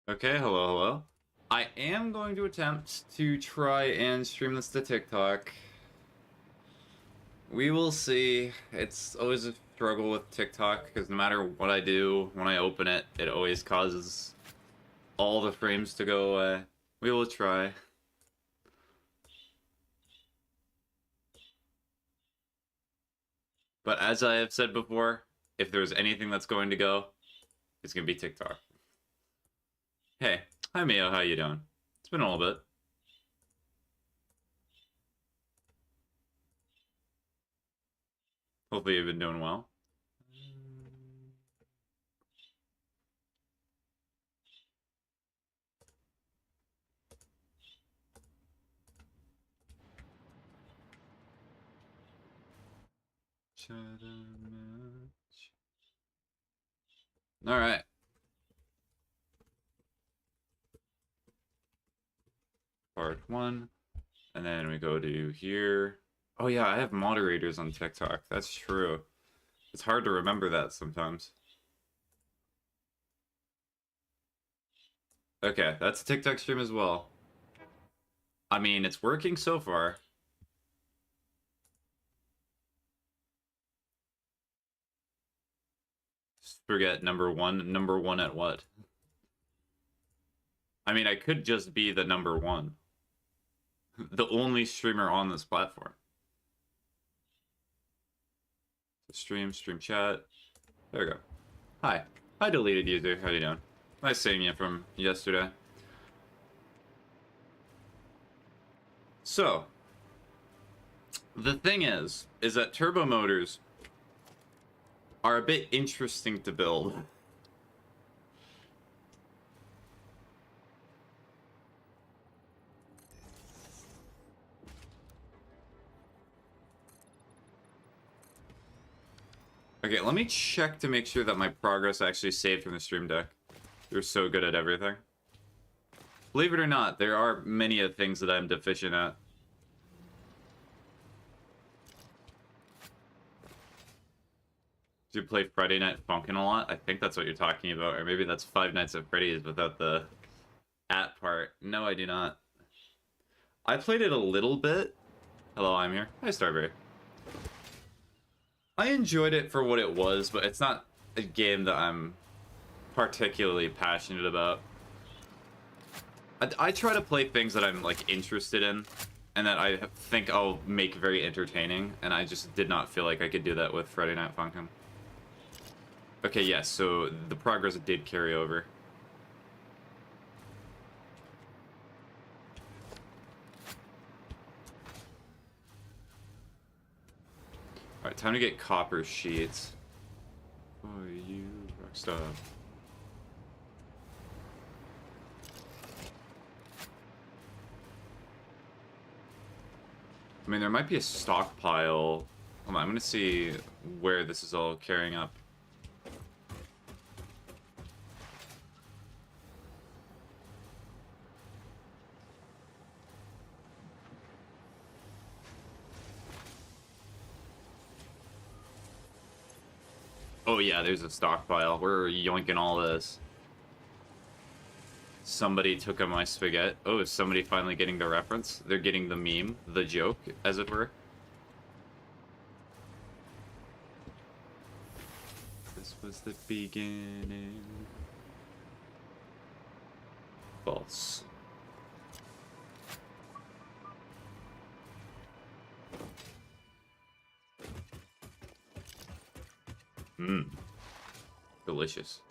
Okay, hello, hello. I am going to attempt to try and stream this to TikTok. We will see. It's always a struggle with TikTok because no matter what I do, when I open it, it always causes all the frames to go away. We will try. But as I have said before, if there's anything that's going to go, it's going to be TikTok. Hey, hi Mio, how you doing? It's been a little bit. Hopefully you've been doing well. All right. Part one. And then we go to here. Oh yeah, I have moderators on TikTok. That's true. It's hard to remember that sometimes. Okay, that's a TikTok stream as well. I mean, it's working so far. Just forget number one. Number one at what? I mean, I could just be the number one. The only streamer on this platform. Stream chat. There we go. Hi. Hi, deleted user. How you doing? Nice seeing you from yesterday. So, the thing is that turbo motors are a bit interesting to build. Okay, let me check to make sure that my progress actually saved from the stream deck. You're so good at everything. Believe it or not, there are many of things that I'm deficient at. Do you play Friday Night Funkin' a lot? I think that's what you're talking about. Or maybe that's Five Nights at Freddy's without the at part. No, I do not. I played it a little bit. Hello, I'm here. Hi, Starberry. I enjoyed it for what it was, but it's not a game that I'm particularly passionate about. I try to play things that I'm like interested in and that I think I'll make very entertaining, and I just did not feel like I could do that with Friday Night Funkin'. Okay, yes, so the progress did carry over. Alright, time to get copper sheets. Oh, you rockstar. I mean, there might be a stockpile. Hold on, I'm gonna see where this is all carrying up. Oh yeah, there's a stockpile. We're yoinking all this. Somebody took on my spaghetti. Oh, is somebody finally getting the reference? They're getting the meme, the joke, as it were. This was the beginning. False. Mmm. Delicious.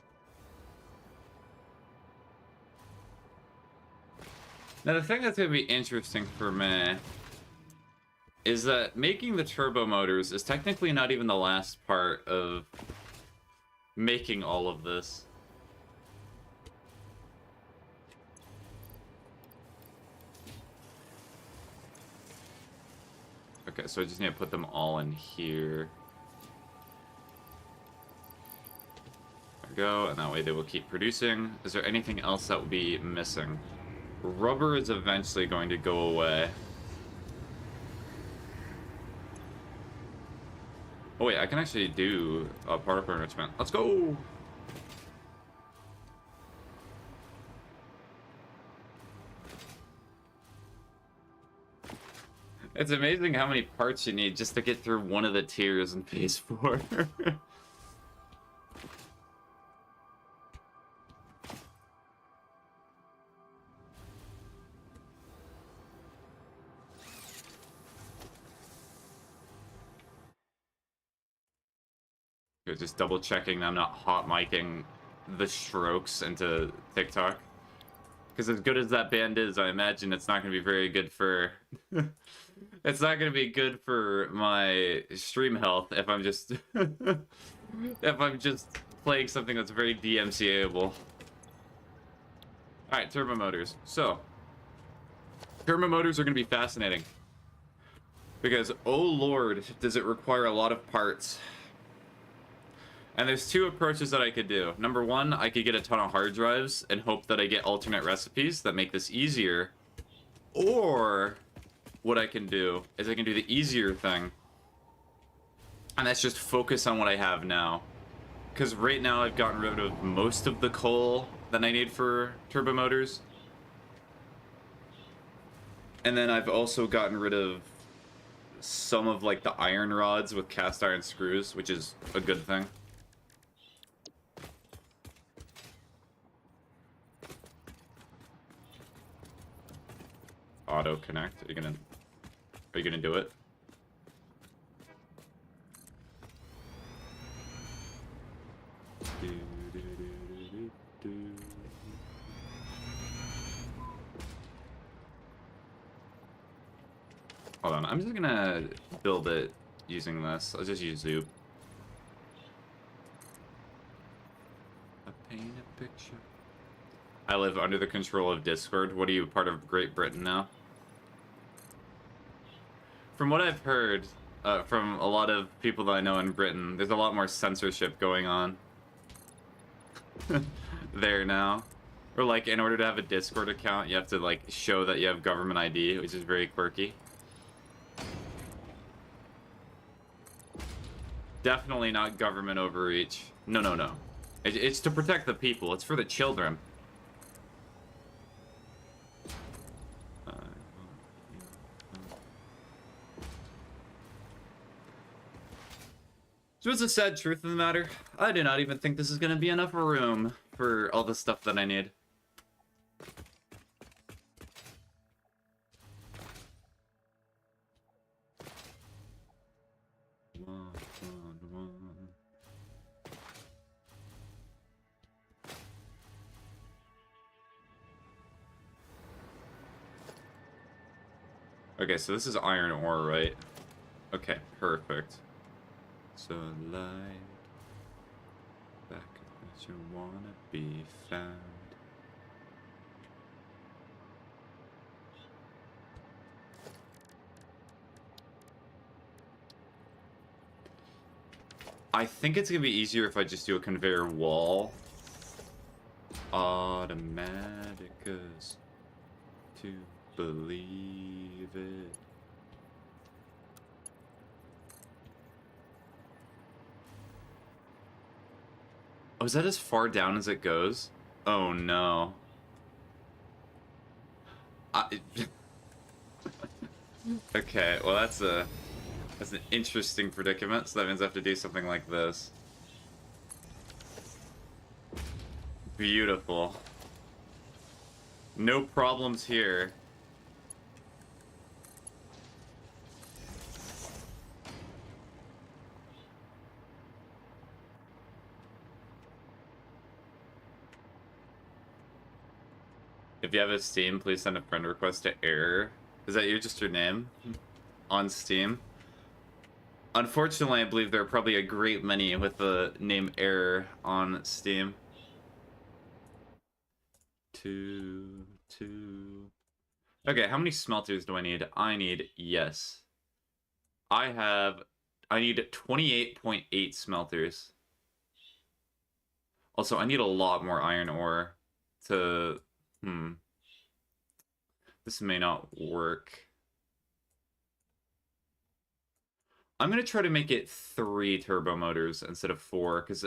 Now, the thing that's going to be interesting for me is that making the turbo motors is technically not even the last part of making all of this. Okay, so I just need to put them all in here. There we go, and that way they will keep producing. Is there anything else that will be missing? Rubber is eventually going to go away. Oh wait, I can actually do a particle enrichment. Let's go! It's amazing how many parts you need just to get through one of the tiers in phase 4. Just double checking I'm not hot micing the strokes into TikTok. Because as good as that band is, I imagine it's not going to be very good for... it's not going to be good for my stream health if I'm just... if I'm just playing something that's very DMCA-able. Alright, turbo motors. So, turbo motors are going to be fascinating. Because, oh lord, does it require a lot of parts. And there's two approaches that I could do. Number one, I could get a ton of hard drives and hope that I get alternate recipes that make this easier. Or, what I can do is I can do the easier thing. And that's just focus on what I have now. Because right now I've gotten rid of most of the coal that I need for turbo motors. And then I've also gotten rid of some of like the iron rods with cast iron screws, which is a good thing. Auto connect. Are you gonna do it? Hold on, I'm just gonna build it using this. I'll just use Zoop. Paint a picture. I live under the control of Discord. What are you, part of Great Britain now? From what I've heard from a lot of people that I know in Britain, there's a lot more censorship going on there now. Or like, in order to have a Discord account, you have to like show that you have government ID, which is very quirky. Definitely not government overreach. No, no, no. It's to protect the people. It's for the children. So what's the sad truth of the matter? I do not even think this is going to be enough room for all the stuff that I need. Okay, so this is iron ore, right? Okay, perfect. So light back as you wanna be found. I think it's gonna be easier if I just do a conveyor wall. Automaticas to believe it. Oh, is that as far down as it goes? Oh no. Okay, well that's an interesting predicament, so that means I have to do something like this. Beautiful. No problems here. If you have a Steam, please send a friend request to Error. Is that just your name? On Steam? Unfortunately, I believe there are probably a great many with the name Error on Steam. Two. Okay, how many smelters do I need? Yes. I need 28.8 smelters. Also, I need a lot more iron ore to... This may not work. I'm gonna try to make it 3 turbo motors instead of 4, because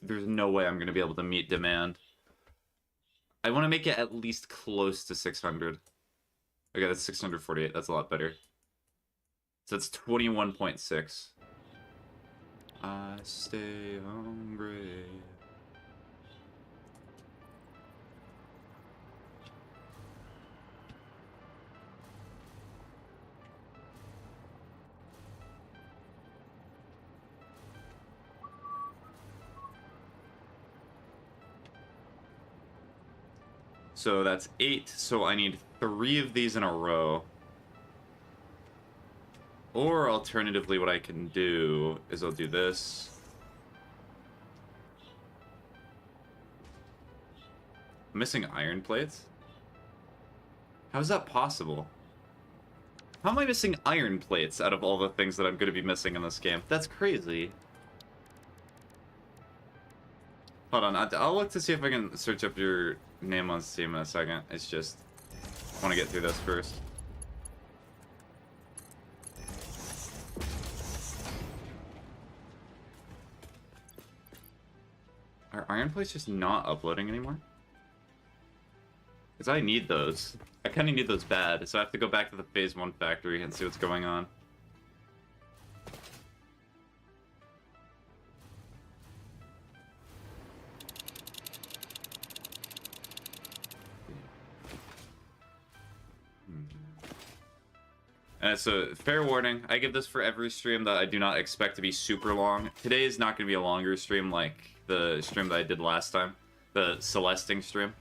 there's no way I'm gonna be able to meet demand. I want to make it at least close to 600. Okay, that's 648. That's a lot better. So it's 21.6. I stay hungry. So that's 8, so I need 3 of these in a row. Or alternatively, what I can do is I'll do this. I'm missing iron plates? How is that possible? How am I missing iron plates out of all the things that I'm going to be missing in this game? That's crazy. Hold on, I'll look to see if I can search up your name on Steam in a second. It's just, I want to get through this first. Are iron plates just not uploading anymore? Because I need those. I kind of need those bad, so I have to go back to the Phase 1 factory and see what's going on. So, fair warning, I give this for every stream that I do not expect to be super long. Today is not going to be a longer stream like the stream that I did last time. The Celesting stream.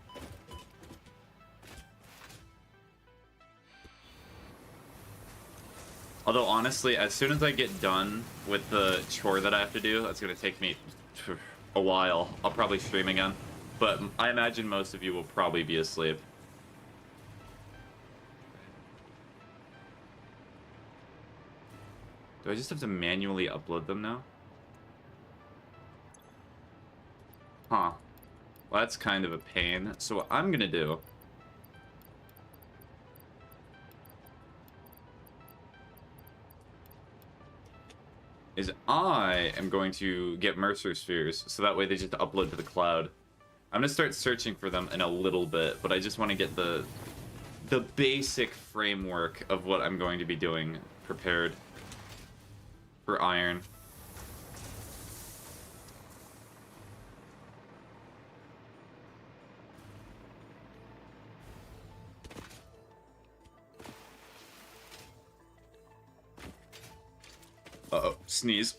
Although, honestly, as soon as I get done with the chore that I have to do, that's going to take me a while. I'll probably stream again. But I imagine most of you will probably be asleep. Do I just have to manually upload them now? Huh. Well, that's kind of a pain. So what I'm gonna do is I am going to get Mercer Spheres, so that way they just upload to the cloud. I'm gonna start searching for them in a little bit, but I just want to get the basic framework of what I'm going to be doing prepared for iron. Uh-oh, sneeze.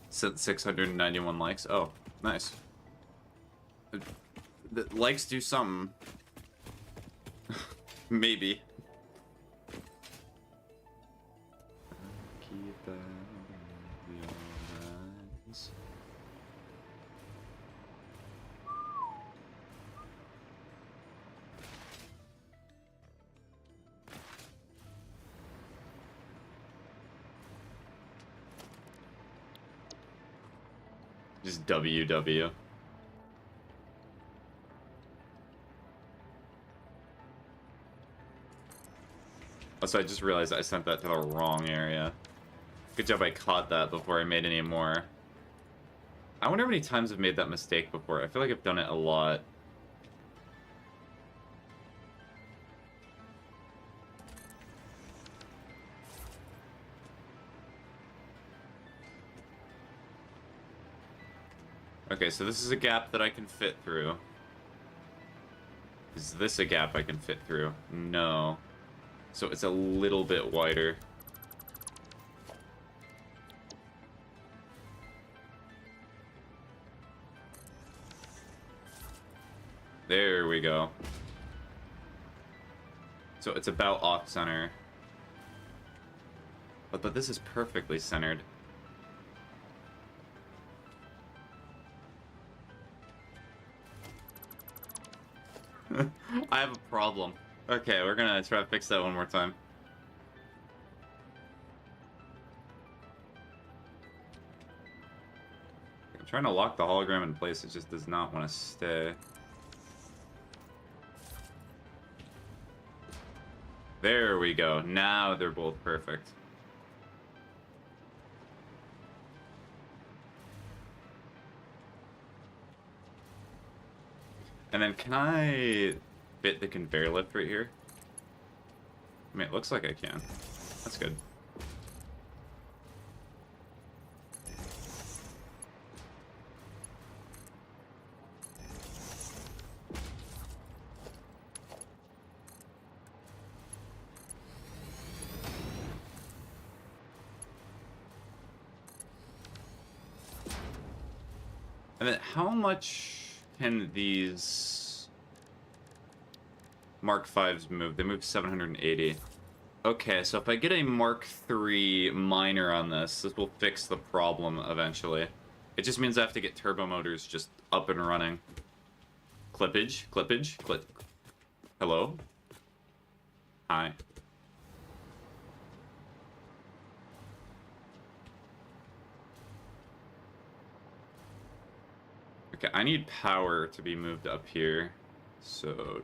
Said 691 likes. Oh, nice. The likes do something. Maybe. Keep that on your eyes. Just WW. Also, I just realized I sent that to the wrong area. Good job I caught that before I made any more. I wonder how many times I've made that mistake before. I feel like I've done it a lot. Okay, so this is a gap that I can fit through. Is this a gap I can fit through? No. So it's a little bit wider. There we go. So it's about off-center. But this is perfectly centered. I have a problem. Okay, we're gonna try to fix that one more time. I'm trying to lock the hologram in place, it just does not want to stay. There we go. Now they're both perfect. And then can I fit the conveyor lift right here? I mean, it looks like I can. That's good. And then how much can these Mark 5s move? They move 780. Okay, so if I get a Mark 3 miner on this, this will fix the problem eventually. It just means I have to get turbo motors just up and running. Clippage, clippage, clip. Hello? Hi. Okay, I need power to be moved up here. So...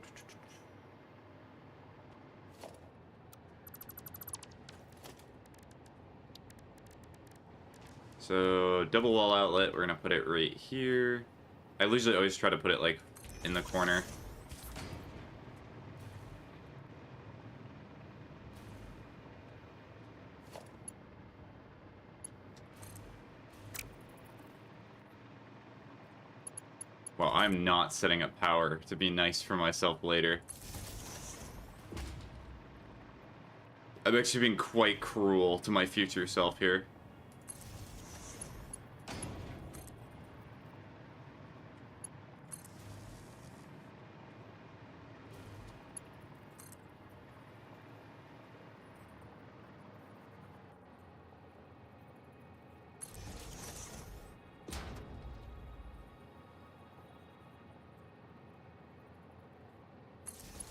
So, double wall outlet, we're gonna put it right here. I usually always try to put it, like, in the corner. Well, I'm not setting up power to be nice for myself later. I'm actually being quite cruel to my future self here.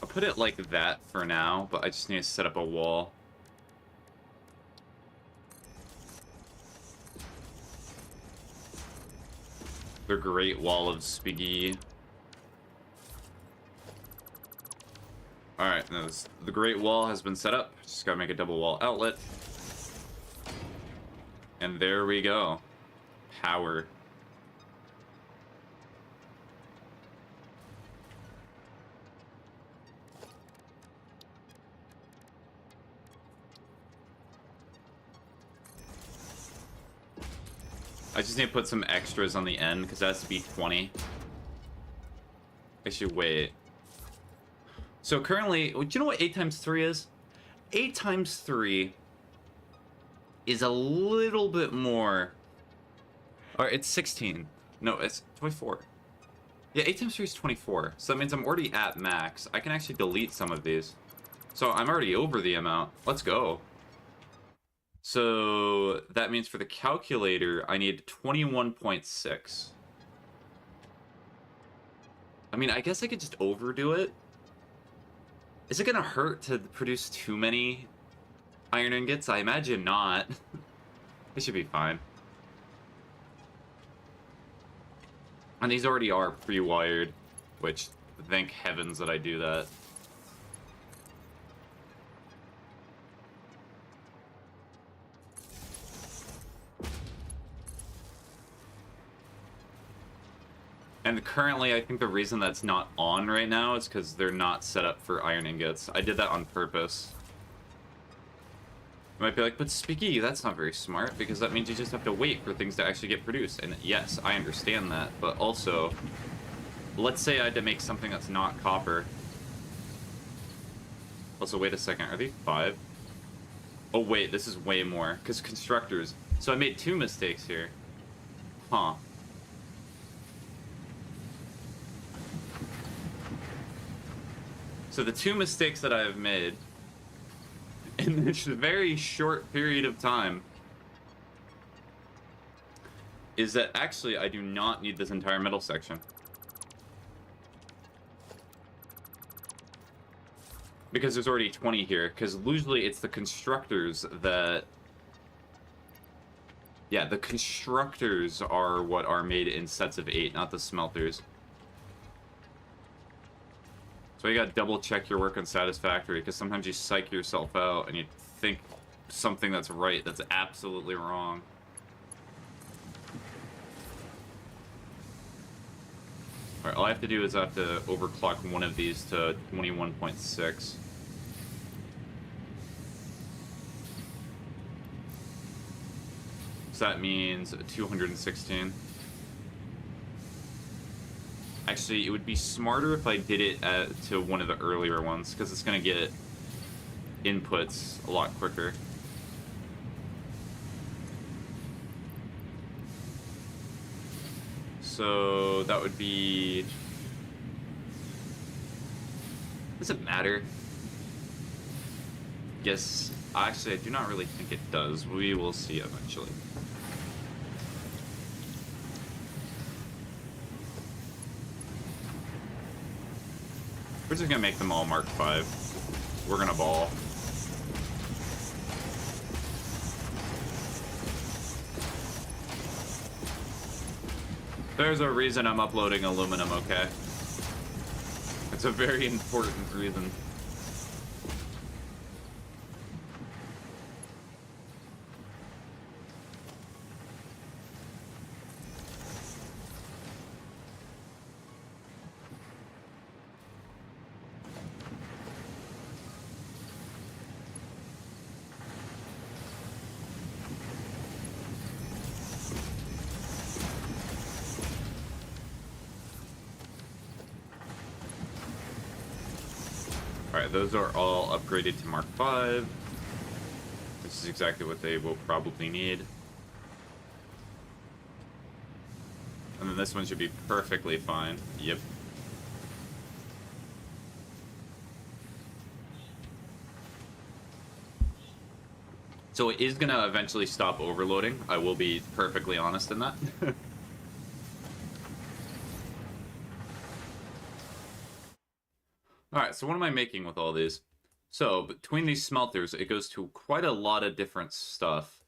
I'll put it like that for now, but I just need to set up a wall. The Great Wall of Spaghetti. Alright, the Great Wall has been set up. Just gotta make a double wall outlet. And there we go. Power. I just need to put some extras on the end, because that has to be 20. I should wait. So currently, do you know what 8 times 3 is? 8 times 3 is a little bit more... Or it's 16. No, it's 24. Yeah, 8 times 3 is 24. So that means I'm already at max. I can actually delete some of these. So I'm already over the amount. Let's go. So that means for the calculator, I need 21.6. I mean, I guess I could just overdo it. Is it gonna hurt to produce too many iron ingots? I imagine not. It should be fine. And these already are pre-wired, which thank heavens that I do that. And currently, I think the reason that's not on right now is because they're not set up for iron ingots. I did that on purpose. You might be like, but Spiky, that's not very smart, because that means you just have to wait for things to actually get produced. And yes, I understand that, but also, let's say I had to make something that's not copper. Also, wait a second, are they 5? Oh wait, this is way more, because constructors. So I made 2 mistakes here. Huh. So the 2 mistakes that I have made in this very short period of time is that actually I do not need this entire middle section. Because there's already 20 here, because usually it's the constructors that... Yeah, the constructors are what are made in sets of 8, not the smelters. So you gotta double check your work on Satisfactory, because sometimes you psych yourself out and you think something that's right that's absolutely wrong. Alright, all I have to do is I have to overclock one of these to 21.6. So that means 216. Actually, it would be smarter if I did it to one of the earlier ones, because it's going to get inputs a lot quicker. So that would be... Does it matter? Yes, actually, I do not really think it does. We will see eventually. We're just gonna make them all Mark 5. We're gonna ball. There's a reason I'm uploading aluminum, okay? It's a very important reason. Alright, those are all upgraded to Mark 5. This is exactly what they will probably need. And then this one should be perfectly fine. Yep. So it is going to eventually stop overloading. I will be perfectly honest in that. Alright, so what am I making with all these? So, between these smelters, it goes to quite a lot of different stuff.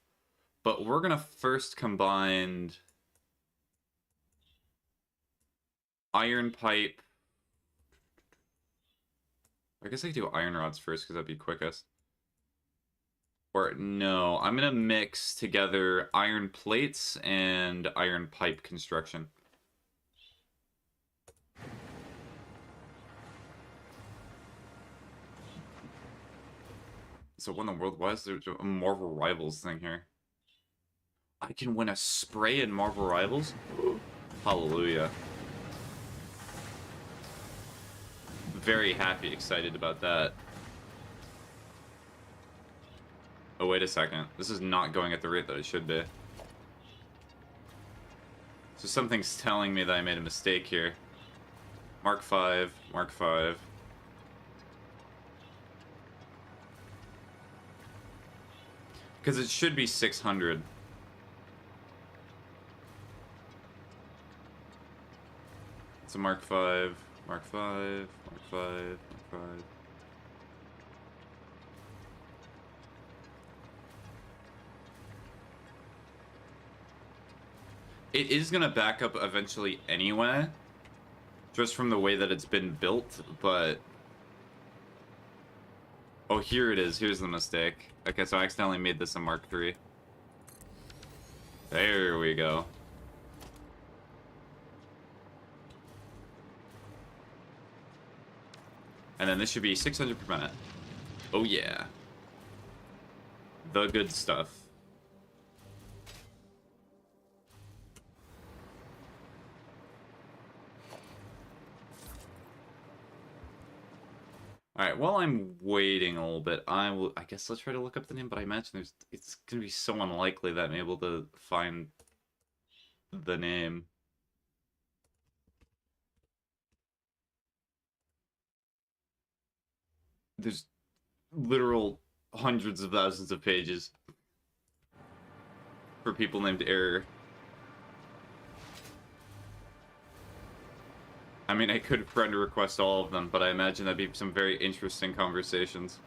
But we're going to first combine iron pipe. I guess I could do iron rods first because that'd be quickest. Or no, I'm going to mix together iron plates and iron pipe construction. So what in the world? Why is there a Marvel Rivals thing here? I can win a spray in Marvel Rivals? Hallelujah. Very happy, excited about that. Oh, wait a second. This is not going at the rate that it should be. So something's telling me that I made a mistake here. Mark 5, Mark 5. Because it should be 600. It's a Mark 5, Mark 5, Mark 5, Mark 5. It is going to back up eventually anyway, just from the way that it's been built, but... Oh, here it is. Here's the mistake. Okay, so I accidentally made this a Mark 3. There we go. And then this should be 600 per minute. Oh yeah. The good stuff. Alright, while I'm waiting a little bit, I guess let's try to look up the name, but I imagine it's gonna be so unlikely that I'm able to find the name. There's literal hundreds of thousands of pages for people named Error. I mean, I could friend request all of them, but I imagine that'd be some very interesting conversations.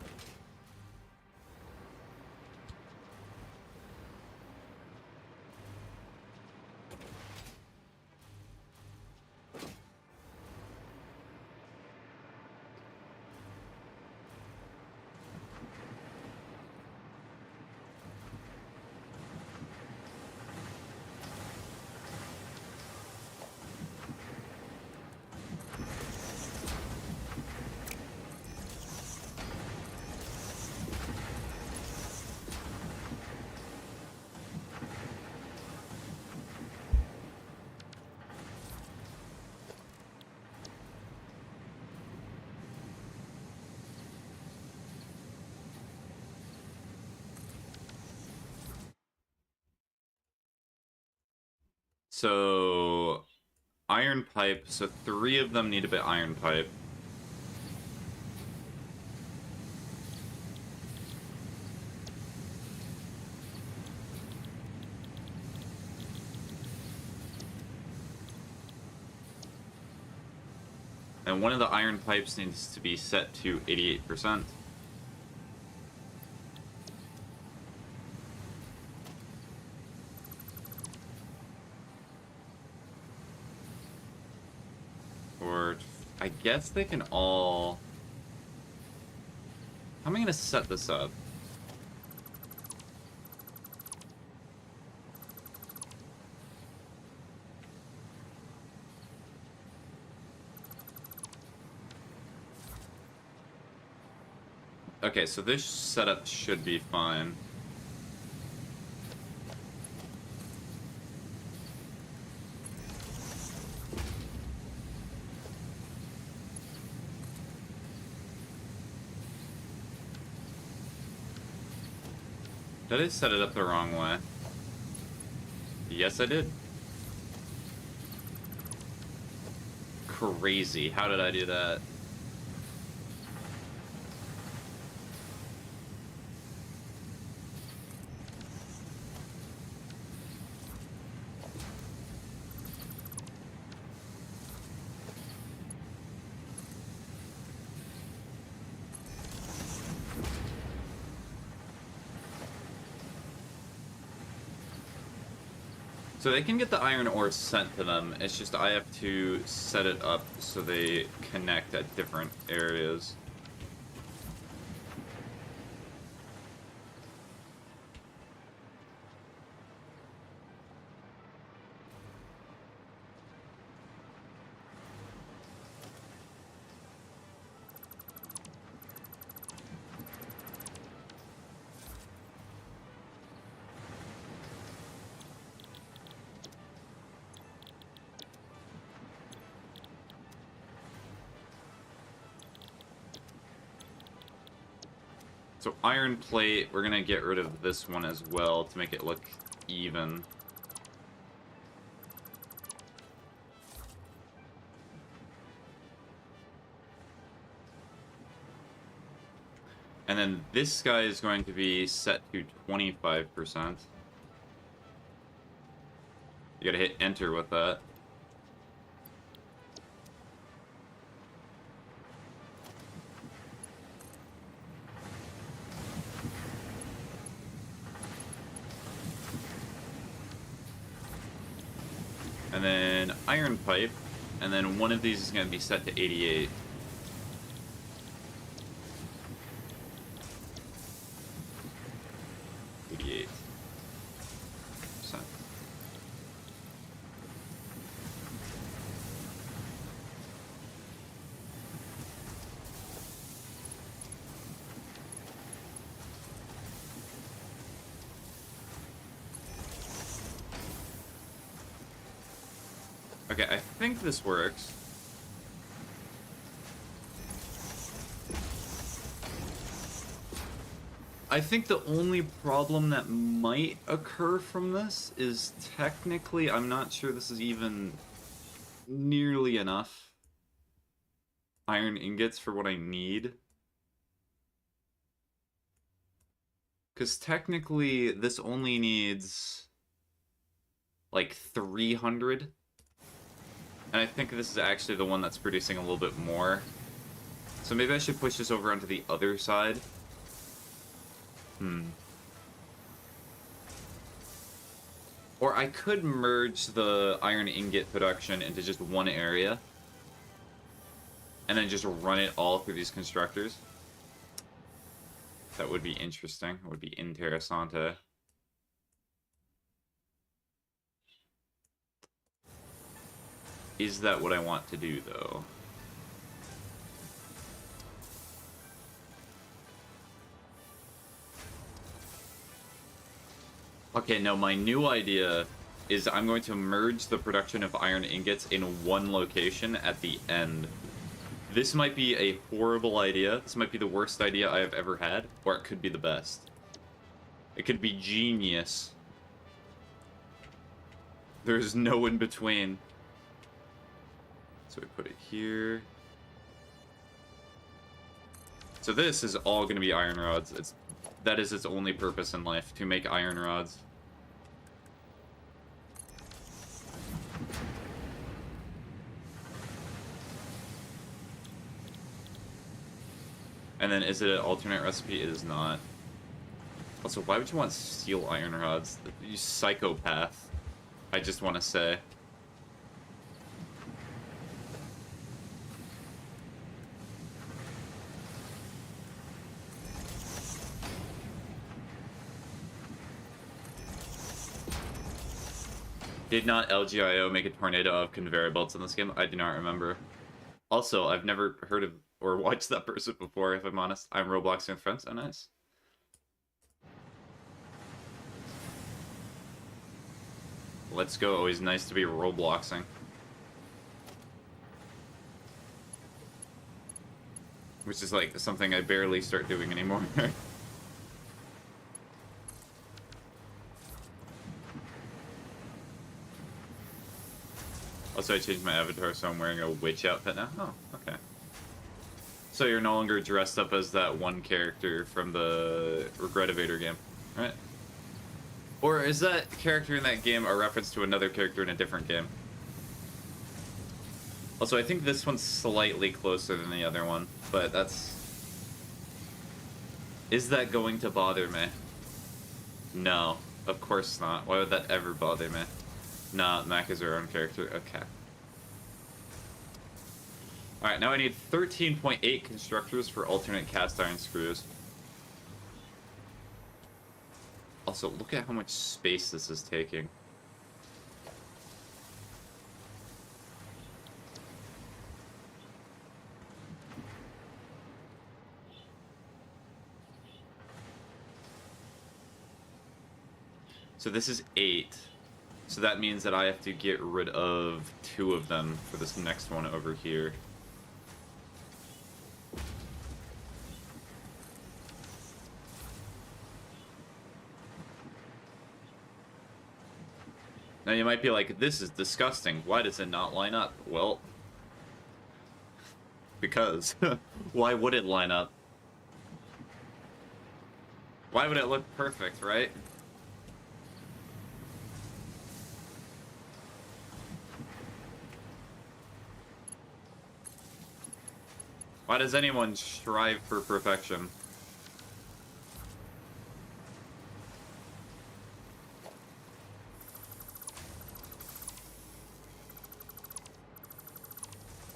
So, iron pipe. So 3 of them need a bit iron pipe. And one of the iron pipes needs to be set to 88%. Or, I guess they can all... How am I going to set this up? Okay, so this setup should be fine. Did I set it up the wrong way? Yes, I did. Crazy. How did I do that? So they can get the iron ore sent to them, it's just I have to set it up so they connect at different areas. So iron plate, we're gonna get rid of this one as well to make it look even. And then this guy is going to be set to 25%. You gotta hit enter with that. And then iron pipe, and then one of these is going to be set to 88. Okay, I think this works. I think the only problem that might occur from this is technically, I'm not sure this is even nearly enough iron ingots for what I need. Because technically, this only needs like 300. And I think this is actually the one that's producing a little bit more. So maybe I should push this over onto the other side. Or I could merge the iron ingot production into just one area. And then just run it all through these constructors. That would be interesting. It would be interessante. Is that what I want to do, though? Okay, no, my new idea is I'm going to merge the production of iron ingots in one location at the end. This might be a horrible idea. This might be the worst idea I have ever had, or it could be the best. It could be genius. There's no in between. So we put it here. So this is all going to be iron rods. That is its only purpose in life, to make iron rods. And then is it an alternate recipe? It is not. Also, why would you want steel iron rods? You psychopath. I just want to say. Did not LGIO make a tornado of conveyor belts in this game? I do not remember. Also, I've never heard of or watched that person before, if I'm honest. I'm Robloxing with friends. Oh, nice. Let's go. Always nice to be Robloxing. Which is like something I barely start doing anymore. Also, I changed my avatar, so I'm wearing a witch outfit now. Oh, okay. So you're no longer dressed up as that one character from the Regretivator game, right? Or is that character in that game a reference to another character in a different game? Also, I think this one's slightly closer than the other one, but that's... Is that going to bother me? No, of course not. Why would that ever bother me? Nah, Mac is her own character. Okay. Alright, now I need 13.8 constructors for alternate cast iron screws. Also, look at how much space this is taking. So this is 8. So that means that I have to get rid of 2 of them for this next one over here. Now you might be like, this is disgusting. Why does it not line up? Well, because. Why would it line up? Why would it look perfect, right? Why does anyone strive for perfection?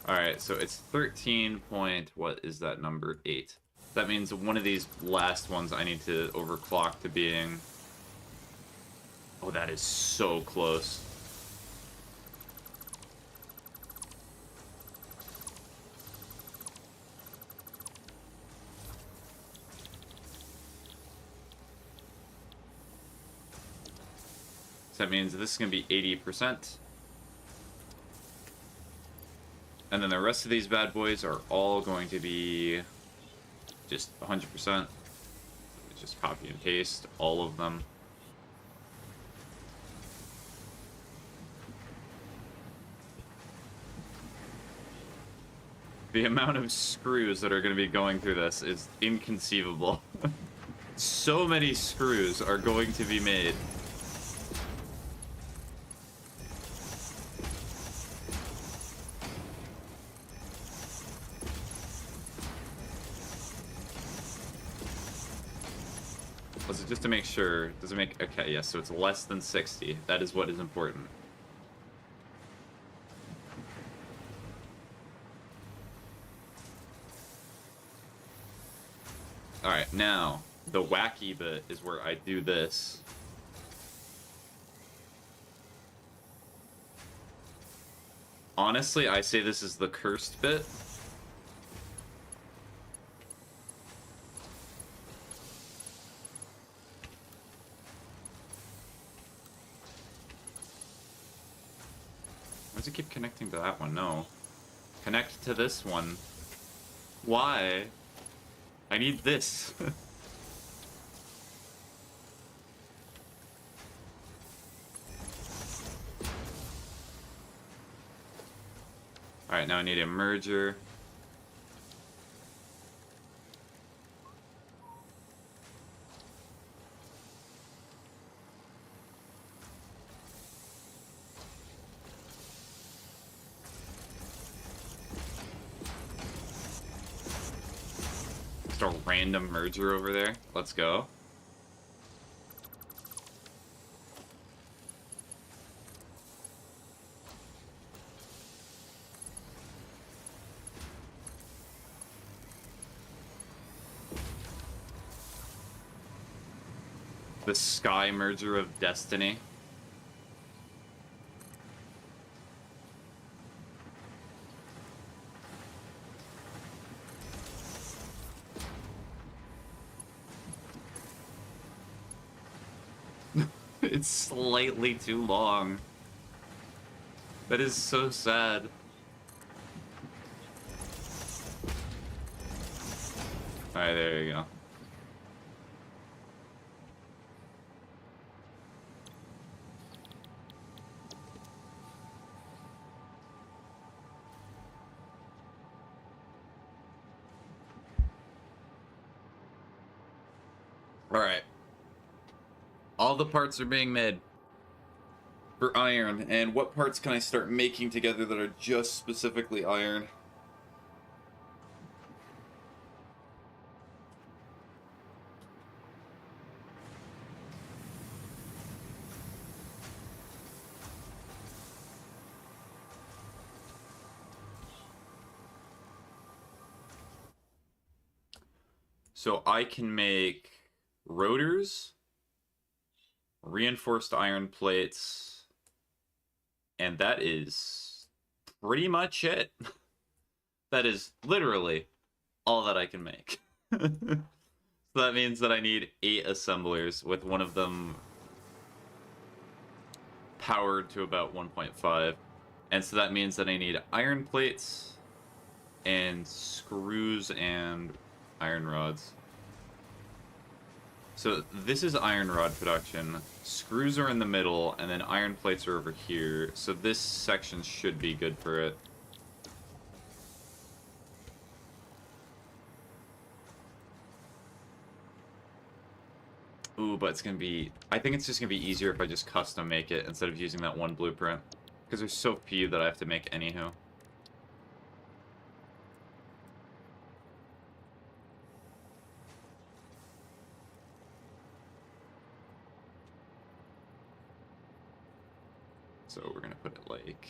Alright, so it's 13 point... What is that number? 8. That means one of these last ones I need to overclock to being... Oh, that is so close. So that means this is going to be 80%. And then the rest of these bad boys are all going to be just 100%. Just copy and paste all of them. The amount of screws that are going to be going through this is inconceivable. So many screws are going to be made. Just to make sure, does it make... Okay, yes, so it's less than 60. That is what is important. Alright, now, the wacky bit is where I do this. Honestly, I say this is the cursed bit. Why does it keep connecting to that one? No. Connect to this one. Why? I need this. Alright, now I need a merger. Just a random merger over there. Let's go. The Sky Merger of Destiny. It's slightly too long. That is so sad. Alright, there you go. Alright. All the parts are being made for iron, and what parts can I start making together that are just specifically iron? So I can make rotors, reinforced iron plates, and that is pretty much it. That is literally all that I can make. So that means that I need 8 assemblers, with one of them powered to about 1.5. And so that means that I need iron plates and screws and iron rods. So this is iron rod production. Screws are in the middle, and then iron plates are over here. So this section should be good for it. Ooh, but it's gonna be... I think it's just gonna be easier if I just custom make it instead of using that one blueprint. Because there's so few that I have to make anywho. So we're gonna put it like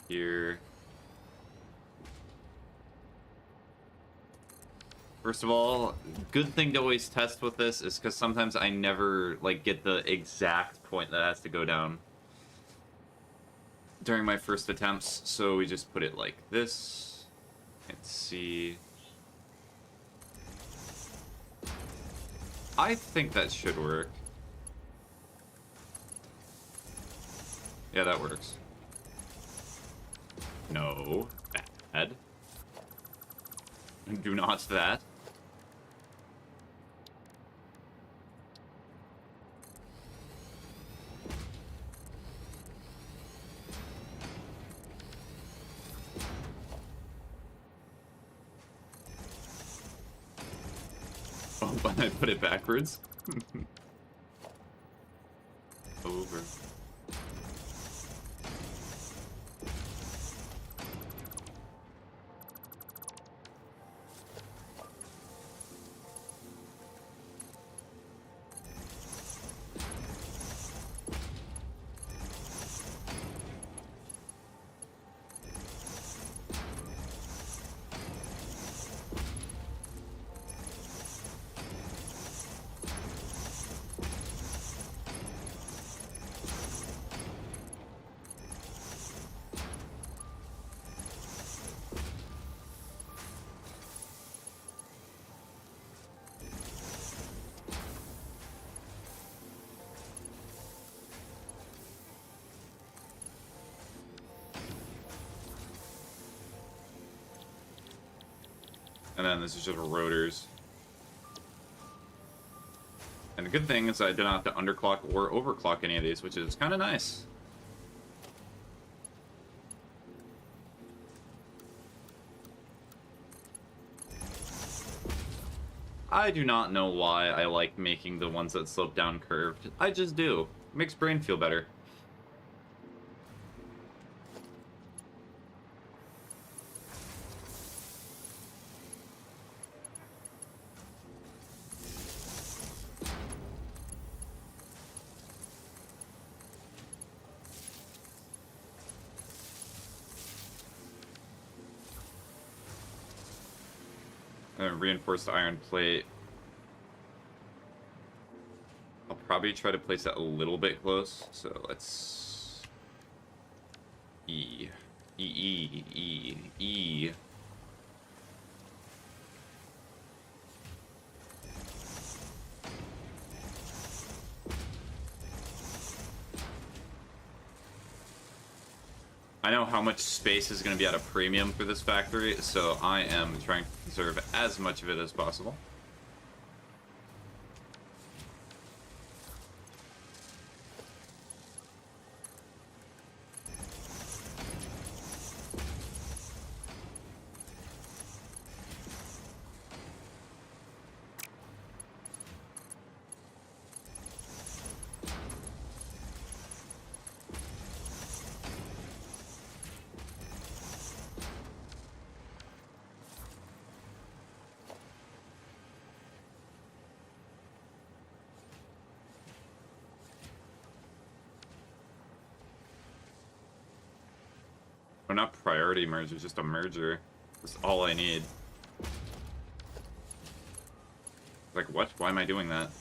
here. First of all, good thing to always test with this is because sometimes I never like get the exact point that has to go down during my first attempts. So we just put it like this. Let's see. I think that should work. Yeah, that works. No. Bad. Do not that. Oh, but I put it backwards. Over. And then this is just rotors. And the good thing is I don't have to underclock or overclock any of these, which is kind of nice. I do not know why I like making the ones that slope down curved. I just do. Makes brain feel better. Reinforced iron plate. I'll probably try to place it a little bit close. So let's E. E, E, E, E. I know how much space is going to be at a premium for this factory, so I am trying to conserve as much of it as possible. Or not priority merger, just a merger. That's all I need. Like, what? Why am I doing that?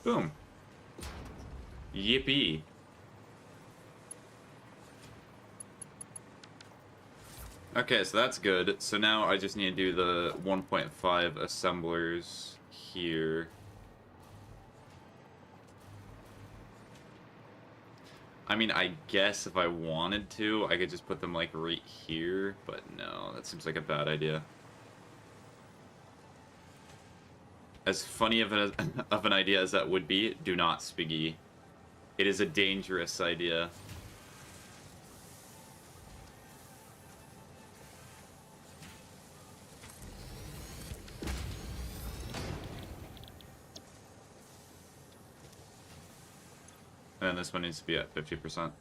Boom. Yippee. Okay, so that's good. So now I just need to do the 1.5 assemblers here. I mean, I guess if I wanted to, I could just put them like right here, but no, that seems like a bad idea. As funny of an idea as that would be, do not Spiggy. It is a dangerous idea. And then this one needs to be at 50%.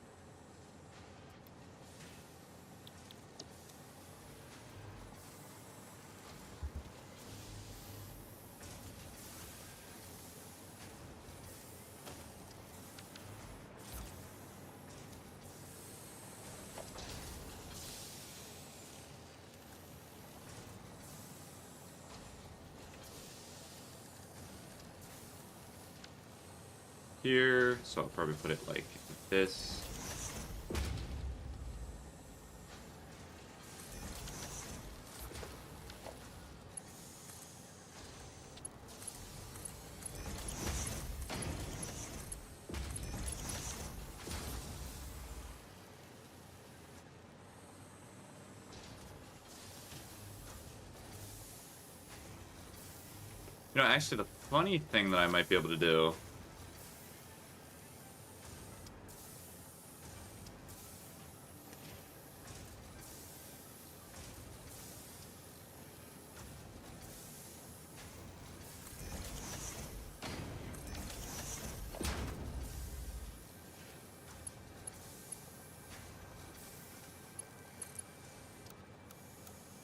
Here, so I'll probably put it like this. You know, actually, the funny thing that I might be able to do.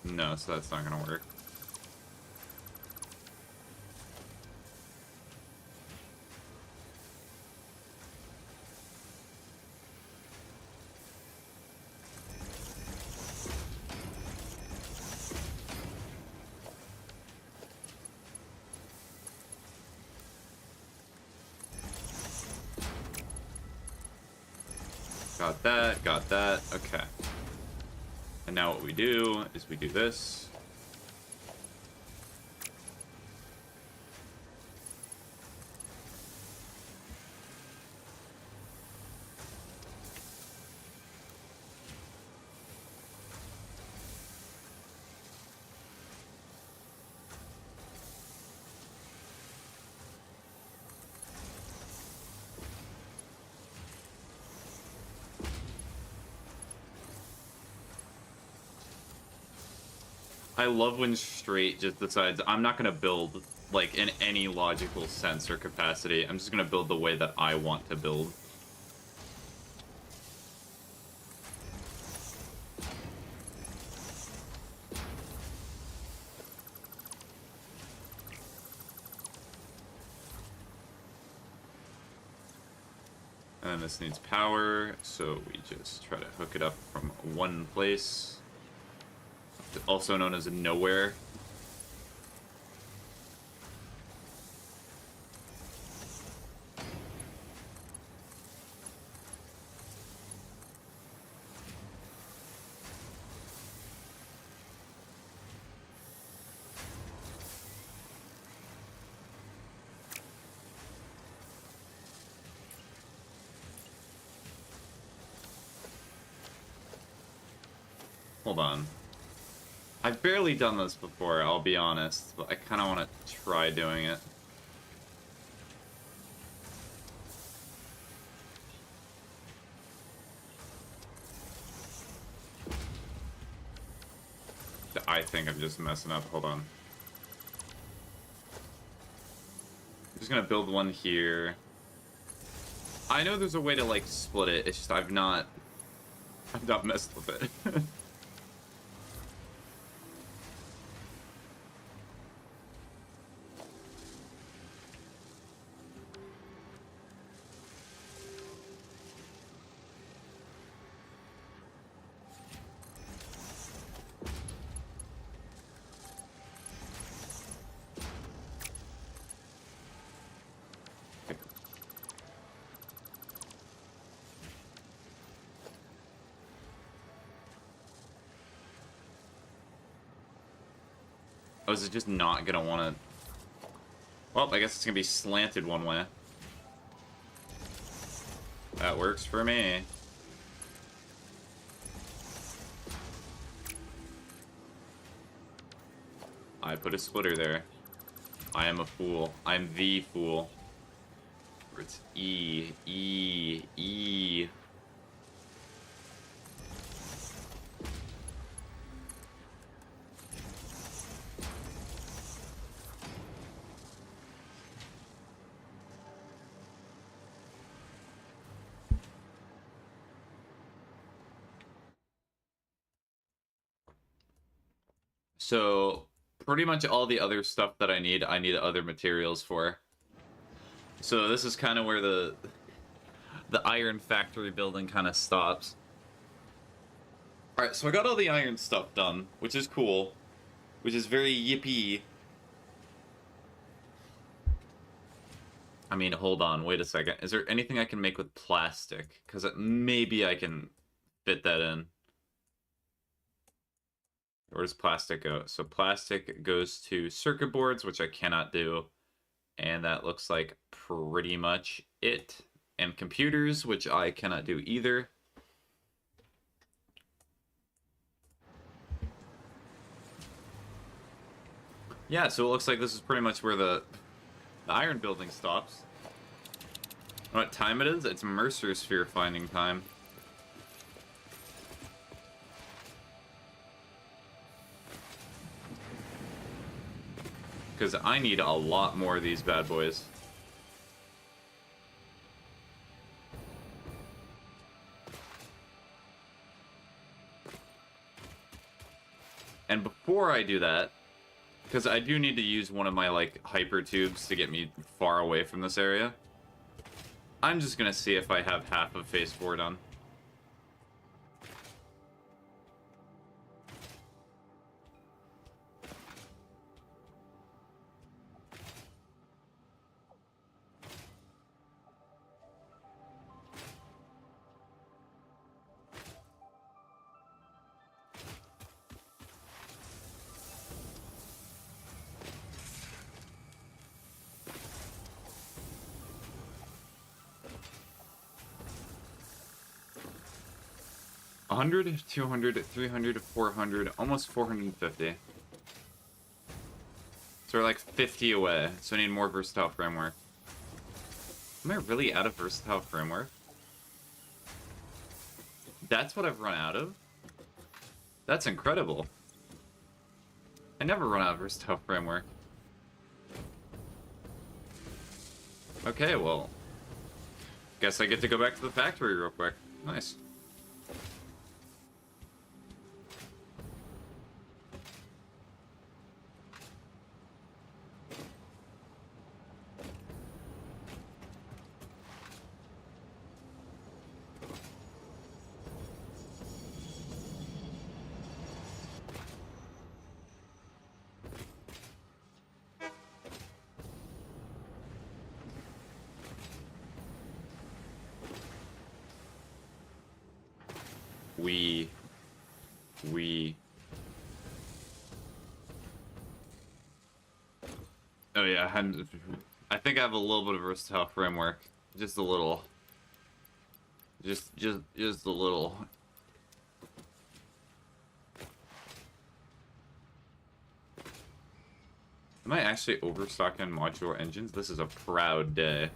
No, so that's not gonna work. Got that, okay. And now what we do is we do this. I love when Straight just decides, I'm not gonna build, like, in any logical sense or capacity. I'm just gonna build the way that I want to build. And then this needs power, so we just try to hook it up from one place. Also known as nowhere. Hold on. I've barely done this before, I'll be honest, but I kind of want to try doing it. I think I'm just messing up. Hold on. I'm just gonna build one here. I know there's a way to, like, split it, it's just I've not messed with it. Oh, is it just not gonna want to... Well, I guess it's gonna be slanted one way. That works for me. I put a splitter there. I am a fool. I'm the fool. It's E, E, E. So, pretty much all the other stuff that I need other materials for. So this is kind of where the iron factory building kind of stops. Alright, so I got all the iron stuff done, which is cool. Which is very yippee. I mean, hold on, wait a second. Is there anything I can make with plastic? Because maybe I can fit that in. Where does plastic go? So plastic goes to circuit boards, which I cannot do. And that looks like pretty much it. And computers, which I cannot do either. Yeah, so it looks like this is pretty much where the iron building stops. What time it is? It's Mercer sphere finding time. Because I need a lot more of these bad boys. And before I do that, because I do need to use one of my, like, hyper tubes to get me far away from this area, I'm just gonna see if I have half of phase 4 done. A 100, 200, 300, 400, almost 450. So we're like 50 away, so I need more versatile framework. Am I really out of versatile framework? That's what I've run out of? That's incredible. I never run out of versatile framework. Okay, well, guess I get to go back to the factory real quick. Nice. Oh yeah, I think I have a little bit of versatile framework. Just a little. Just a little. Am I actually overstocking modular engines? This is a proud day.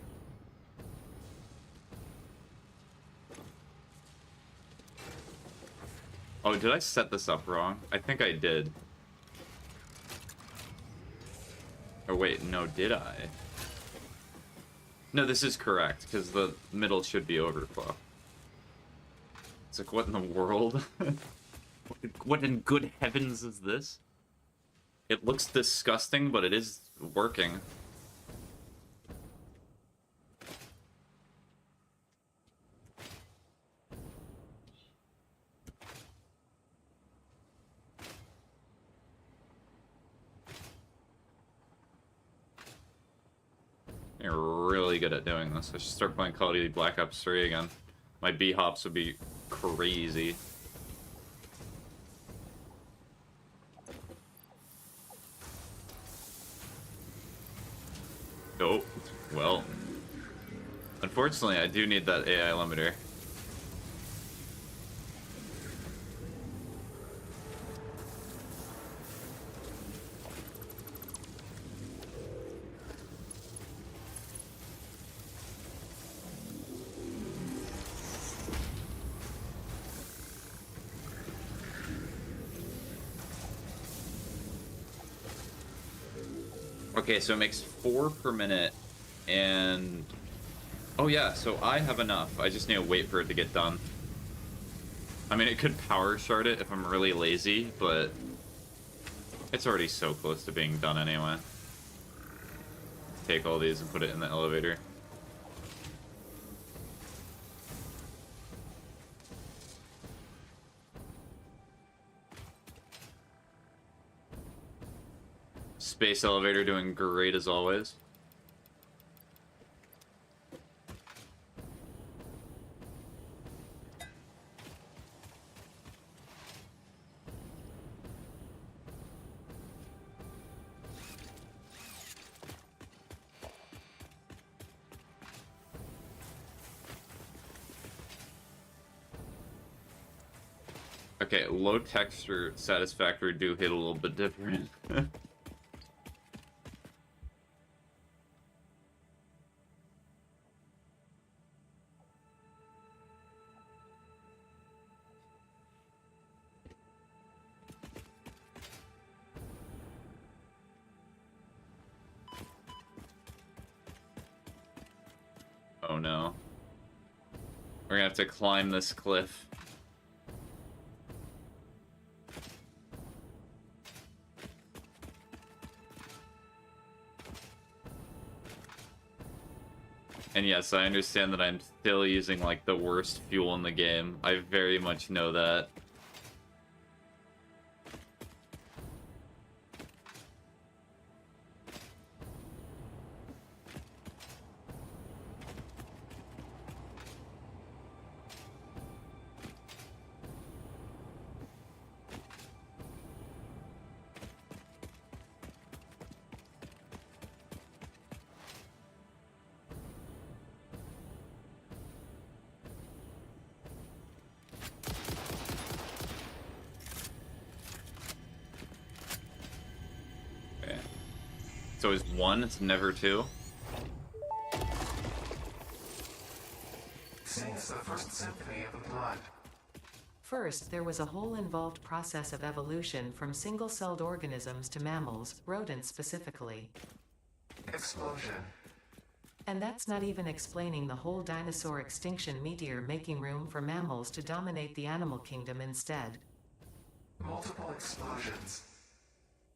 Oh, did I set this up wrong? I think I did. Oh wait, no, did I? No, this is correct, because the middle should be overclock. It's like, what in the world? What in good heavens is this? It looks disgusting, but it is working. You're really good at doing this. I should start playing Call of Duty Black Ops 3 again. My B-hops would be crazy. Oh, well. Unfortunately, I do need that AI limiter. Okay, so it makes 4 per minute, and... Oh yeah, so I have enough. I just need to wait for it to get done. I mean, it could power shard it if I'm really lazy, but... It's already so close to being done anyway. Take all these and put it in the elevator. Space elevator doing great as always. Okay, low texture Satisfactory do hit a little bit different. Oh no. We're gonna have to climb this cliff. And yes, I understand that I'm still using, like, the worst fuel in the game. I very much know that. It's always 1, it's never 2. Sings the first symphony of the blood. First, there was a whole involved process of evolution from single-celled organisms to mammals, rodents specifically. Explosion. And that's not even explaining the whole dinosaur extinction meteor making room for mammals to dominate the animal kingdom instead. Multiple explosions.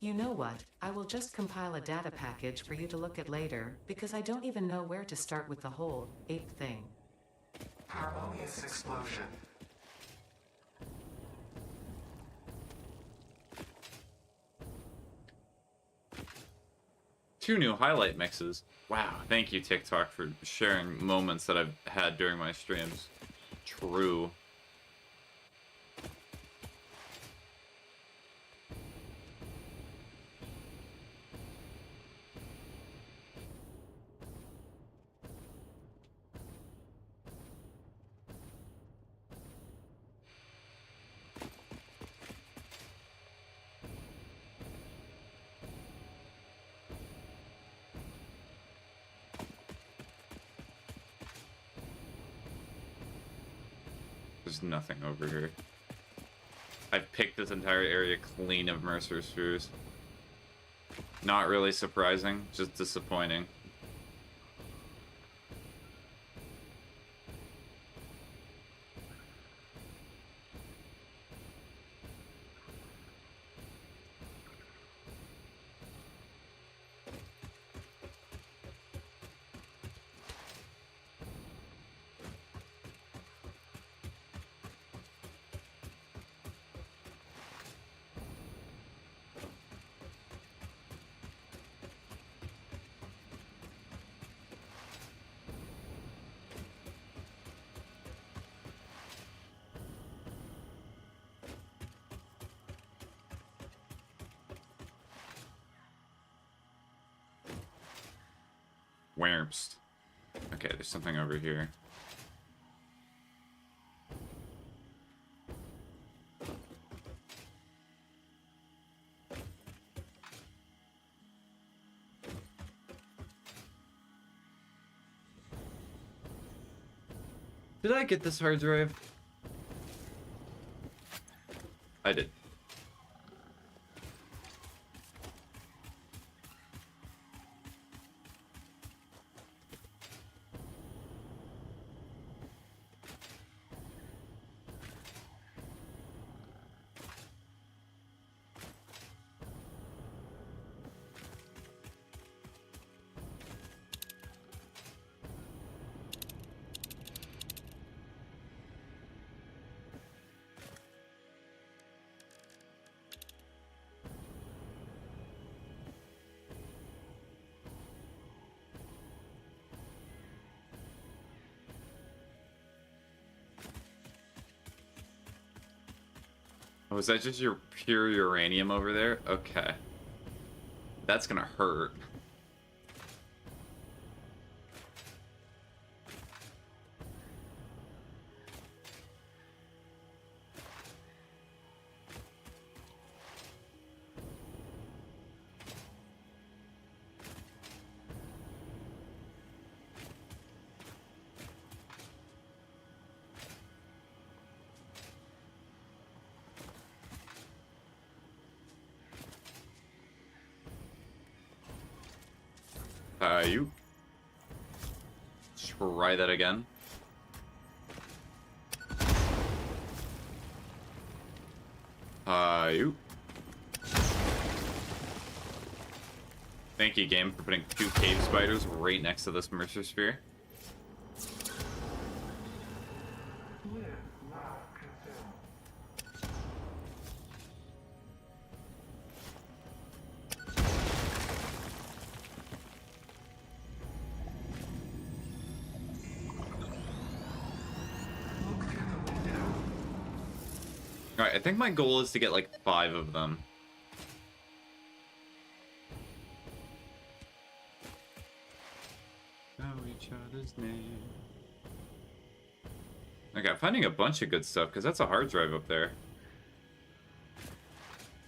You know what, I will just compile a data package for you to look at later, because I don't even know where to start with the whole ape thing. Harmonious explosion. Two new highlight mixes. Wow, thank you TikTok for sharing moments that I've had during my streams. True. There's nothing over here. I've picked this entire area clean of Mercer Spheres. Not really surprising, just disappointing. Wherpst. Okay, there's something over here. Did I get this hard drive? I did. Oh, is that just your pure uranium over there? Okay. That's gonna hurt. You try that again. You. Thank you, game, for putting 2 cave spiders right next to this Mercer Sphere. Alright, I think my goal is to get like 5 of them. Know each other's name. Okay, I'm finding a bunch of good stuff, because that's a hard drive up there.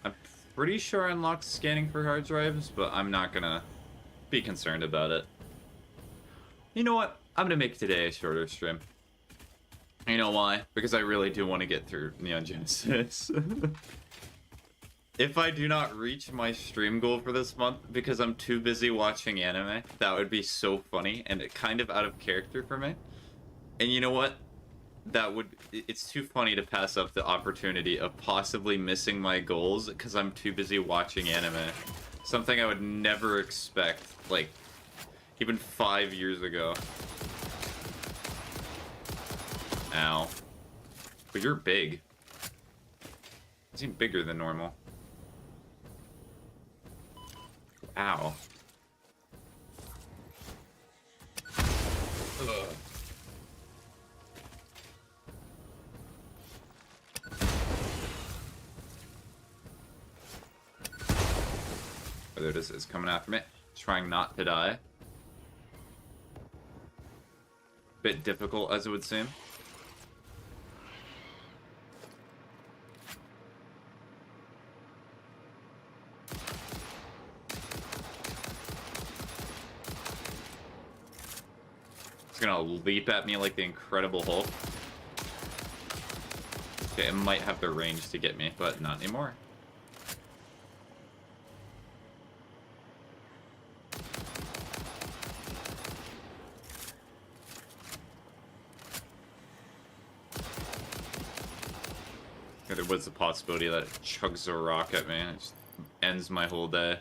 I'm pretty sure I unlocked scanning for hard drives, but I'm not gonna be concerned about it. You know what? I'm gonna make today a shorter stream. You know why? Because I really do want to get through Neon Genesis. If I do not reach my stream goal for this month because I'm too busy watching anime, that would be so funny and kind of out of character for me. And you know what? It's too funny to pass up the opportunity of possibly missing my goals because I'm too busy watching anime. Something I would never expect, like, even 5 years ago. Ow. But you're big. You seem bigger than normal. Ow. Ugh. Oh, there it is. It's coming after me. Trying not to die. Bit difficult, as it would seem. It's gonna leap at me like the Incredible Hulk. Okay, it might have the range to get me, but not anymore. Yeah, there was the possibility that it chugs a rock at me and it just ends my whole day.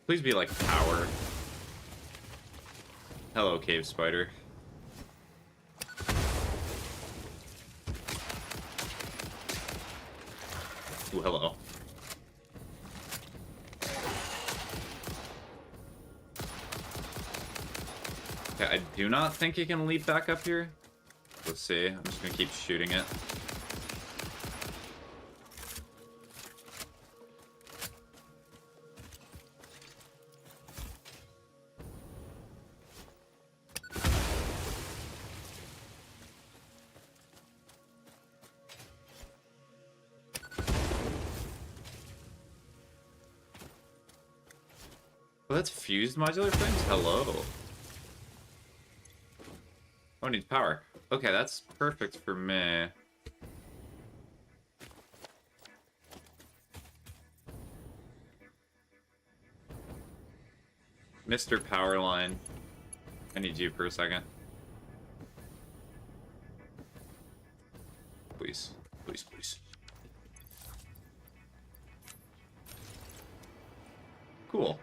Please be like power. Hello, cave spider. Ooh, hello. Okay, I do not think you can leap back up here. Let's see. I'm just gonna keep shooting it. Well, that's fused modular frames? Hello. Oh, it needs power. Okay, that's perfect for me. Mr. Powerline. I need you for a second. Please. Please, please. Cool.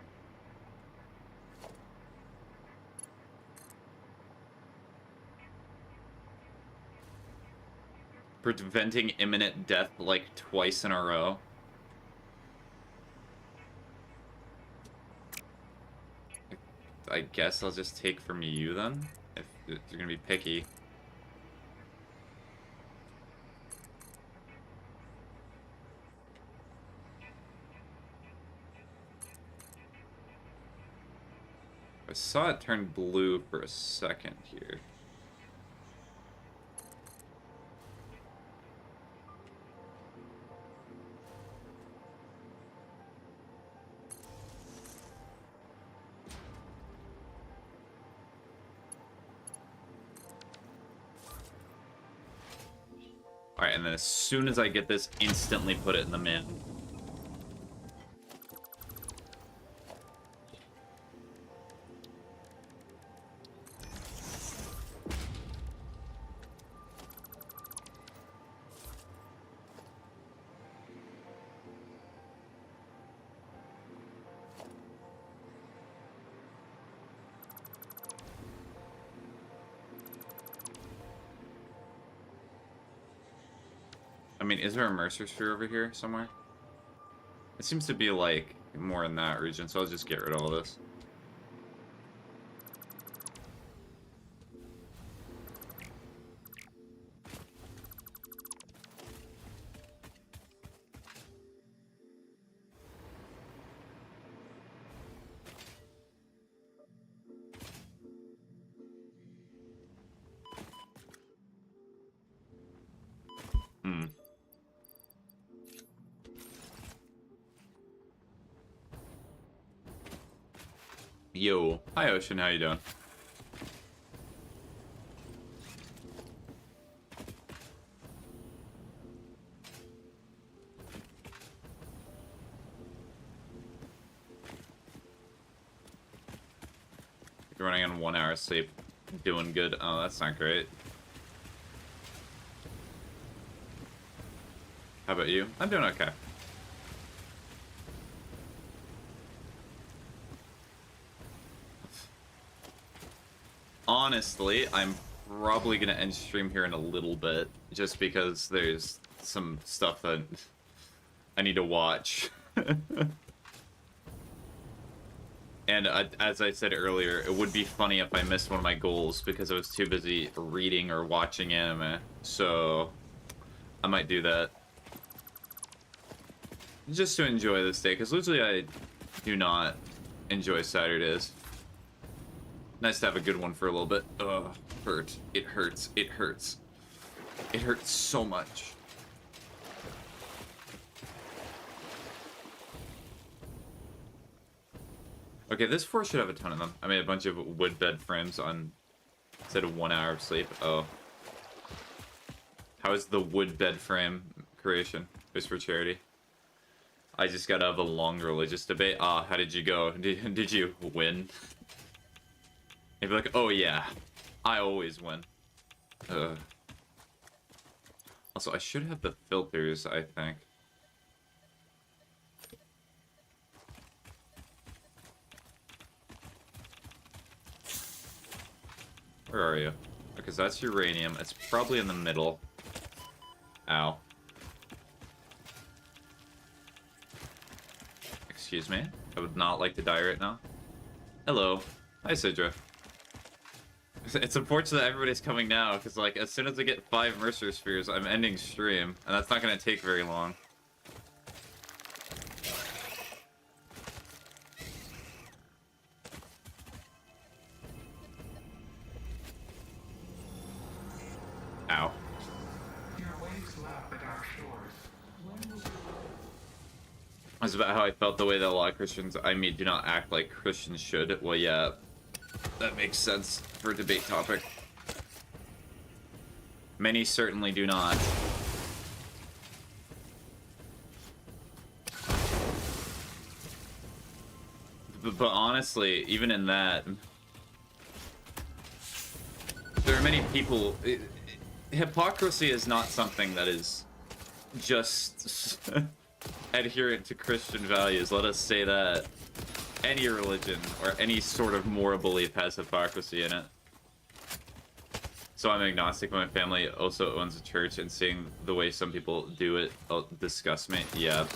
Preventing imminent death like twice in a row. I guess I'll just take from you then, if you're gonna be picky. I saw it turn blue for a second here. Alright, and then as soon as I get this, instantly put it in the min. I mean, is there a Mercer Sphere over here somewhere? It seems to be, like, more in that region, so I'll just get rid of all this. Yo. Hi, Ocean. How you doing? You're running on 1 hour sleep. Doing good. Oh, that's not great. How about you? I'm doing okay. Honestly, I'm probably gonna end stream here in a little bit, just because there's some stuff that I need to watch. And as I said earlier, it would be funny if I missed one of my goals because I was too busy reading or watching anime. So I might do that. Just to enjoy this day, because usually I do not enjoy Saturdays. Nice to have a good one for a little bit. Ugh, hurt. It hurts. It hurts. It hurts so much. Okay, this floor should have a ton of them. I made a bunch of wood bed frames on instead of 1 hour of sleep. Oh. How is the wood bed frame creation? Just for charity. I just got out of a long religious debate. Ah, how did you go? Did you win? You'd be like, oh yeah, I always win. Also, I should have the filters, I think. Where are you? Because that's uranium. It's probably in the middle. Ow. Excuse me? I would not like to die right now. Hello. Hi, Sidra. It's unfortunate that everybody's coming now, because, like, as soon as I get 5 Mercer Spheres, I'm ending stream, and that's not going to take very long. Ow. Your waves lap at our shores. That's about how I felt the way that a lot of Christians I meet do not act like Christians should. Well, yeah, that makes sense for a debate topic. Many certainly do not. But honestly, even in that, there are many people... Hypocrisy is not something that is just adherent to Christian values. Let us say that. Any religion or any sort of moral belief has hypocrisy in it. So I'm agnostic, but my family also owns a church, and seeing the way some people do it disgusts me. Yeah.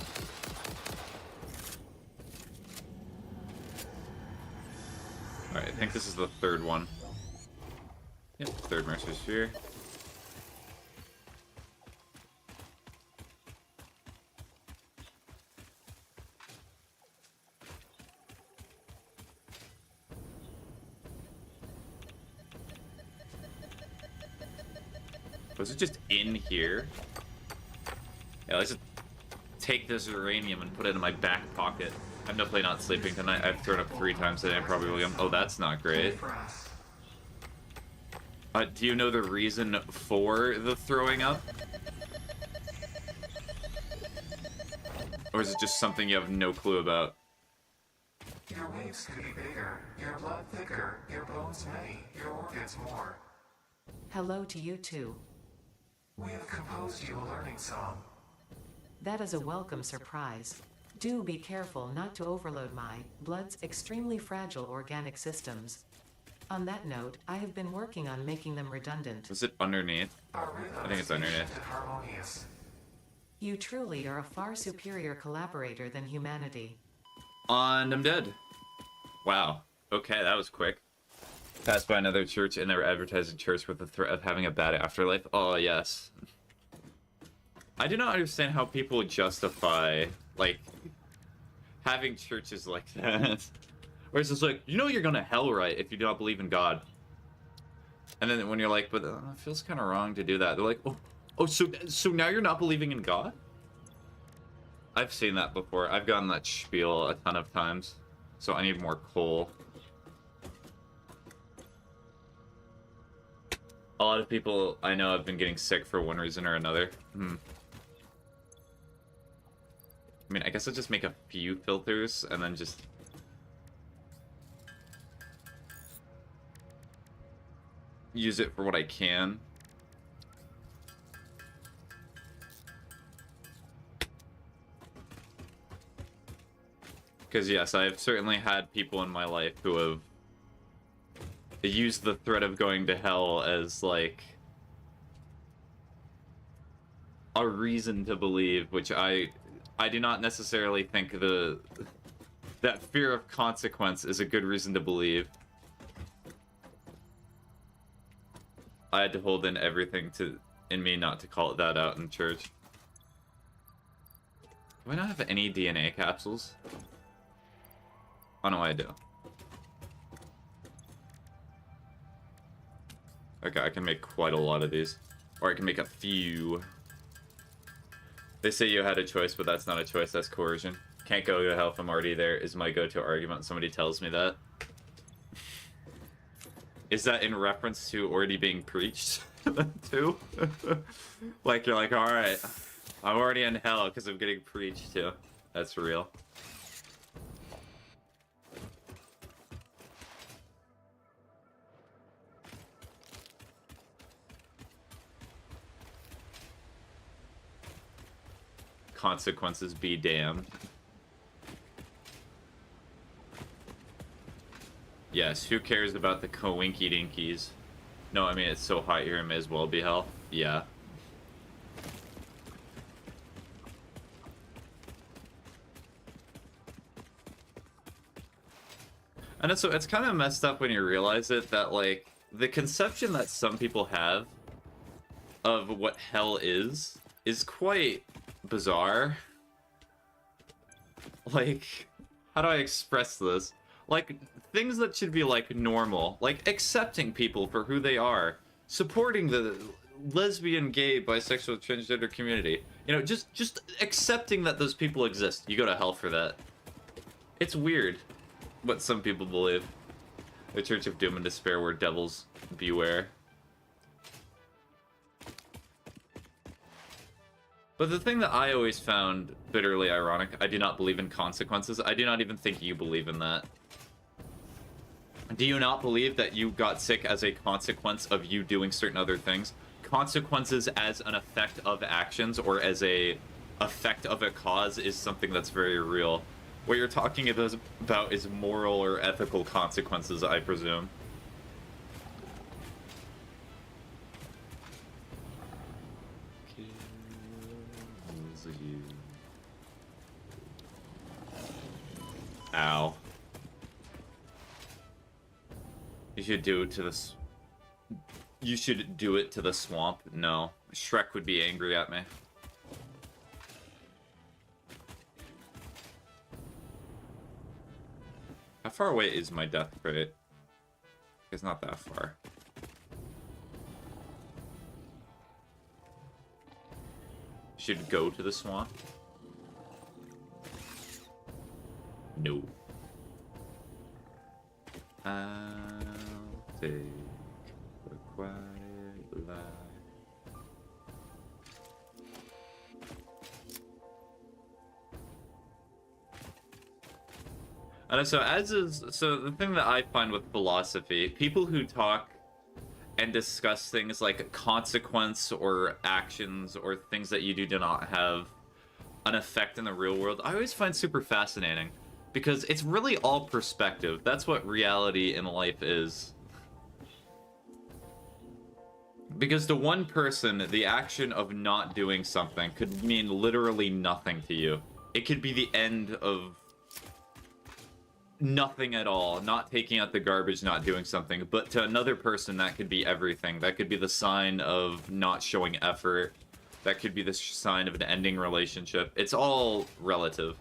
Alright, I think this is the third one. Yep, third Mercer Sphere. Was it just in here? Yeah, let's just take this uranium and put it in my back pocket. I'm definitely not sleeping tonight. I've thrown up 3 times today. I probably will. Oh, that's not great. Do you know the reason for the throwing up? Or is it just something you have no clue about? Your waves could be bigger, your blood thicker, your bones many, your organs more. Hello to you too. We have composed you a learning song. That is a welcome surprise. Do be careful not to overload my blood's extremely fragile organic systems. On that note, I have been working on making them redundant. Is it underneath? Our rhythm I think it's is underneath. patient and harmonious. You truly are a far superior collaborator than humanity. And I'm dead. Wow. Okay, that was quick. Passed by another church and they were advertising church with the threat of having a bad afterlife. Oh, yes. I do not understand how people justify, like, having churches like that. Where it's just like, you know you're going to hell, right, if you do not believe in God. And then when you're like, but it feels kind of wrong to do that. They're like, so now you're not believing in God? I've seen that before. I've gotten that spiel a ton of times. So I need more coal. A lot of people I know have been getting sick for one reason or another. I mean, I guess I'll just make a few filters and then just... use it for what I can. Because yes, I've certainly had people in my life who have used the threat of going to hell as, like, a reason to believe, which I do not necessarily think that fear of consequence is a good reason to believe. I had to hold in everything in me not to call it that out in church. Do I not have any DNA capsules? Oh no, I do. Okay, I can make quite a lot of these. Or I can make a few. They say you had a choice, but that's not a choice, that's coercion. Can't go to hell if I'm already there is my go-to argument when somebody tells me that. Is that in reference to already being preached to? Like, you're like, alright, I'm already in hell because I'm getting preached to. That's real. Consequences be damned. Yes, who cares about the coinky dinkies? No, I mean, it's so hot here, it may as well be hell. Yeah. And it's kind of messed up when you realize it, that, like, the conception that some people have of what hell is quite bizarre. Like, how do I express this? Like, things that should be, like, normal. Like, accepting people for who they are. Supporting the lesbian, gay, bisexual, transgender community. You know, just accepting that those people exist. You go to hell for that. It's weird what some people believe. The Church of Doom and Despair where devils beware. But the thing that I always found bitterly ironic, I do not believe in consequences. I do not even think you believe in that. Do you not believe that you got sick as a consequence of you doing certain other things? Consequences as an effect of actions or as a effect of a cause is something that's very real. What you're talking about is moral or ethical consequences, I presume. Ow. You should do it to this. You should do it to the swamp. No. Shrek would be angry at me. How far away is my death crate? It's not that far. Should go to the swamp? No. I'll take the quiet life. And so the thing that I find with philosophy, people who talk and discuss things like consequence or actions or things that you do not have an effect in the real world, I always find super fascinating. Because it's really all perspective. That's what reality in life is. Because to one person, the action of not doing something could mean literally nothing to you. It could be the end of nothing at all. Not taking out the garbage, not doing something. But to another person, that could be everything. That could be the sign of not showing effort. That could be the sign of an ending relationship. It's all relative.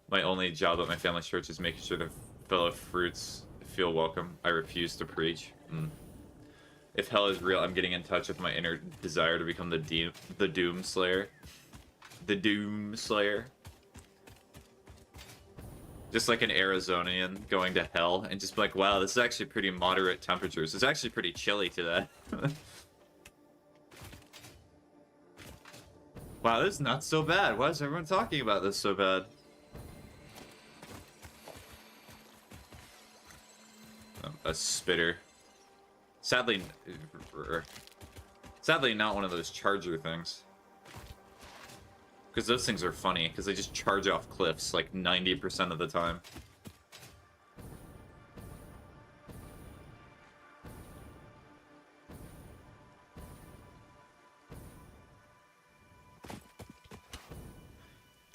My only job at my family's church is making sure the fellow fruits feel welcome. I refuse to preach. If hell is real, I'm getting in touch with my inner desire to become the Doom Slayer. The Doom Slayer. Just like an Arizonian going to hell and just be like, wow, this is actually pretty moderate temperatures. It's actually pretty chilly today. Wow, this is not so bad. Why is everyone talking about this so bad? Oh, a spitter. Sadly not one of those charger things. Because those things are funny, because they just charge off cliffs like 90% of the time.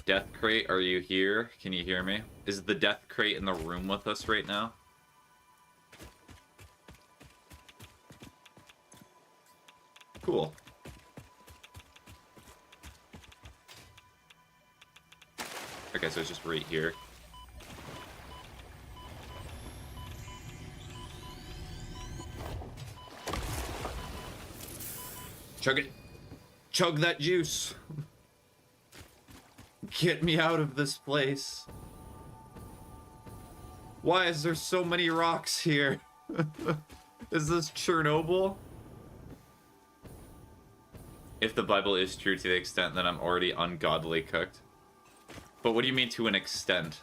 Death Crate, are you here? Can you hear me? Is the Death Crate in the room with us right now? Cool. Okay, so it's just right here. Chug it. Chug that juice. Get me out of this place. Why is there so many rocks here? Is this Chernobyl? If the Bible is true to the extent that I'm already ungodly cooked. But what do you mean to an extent?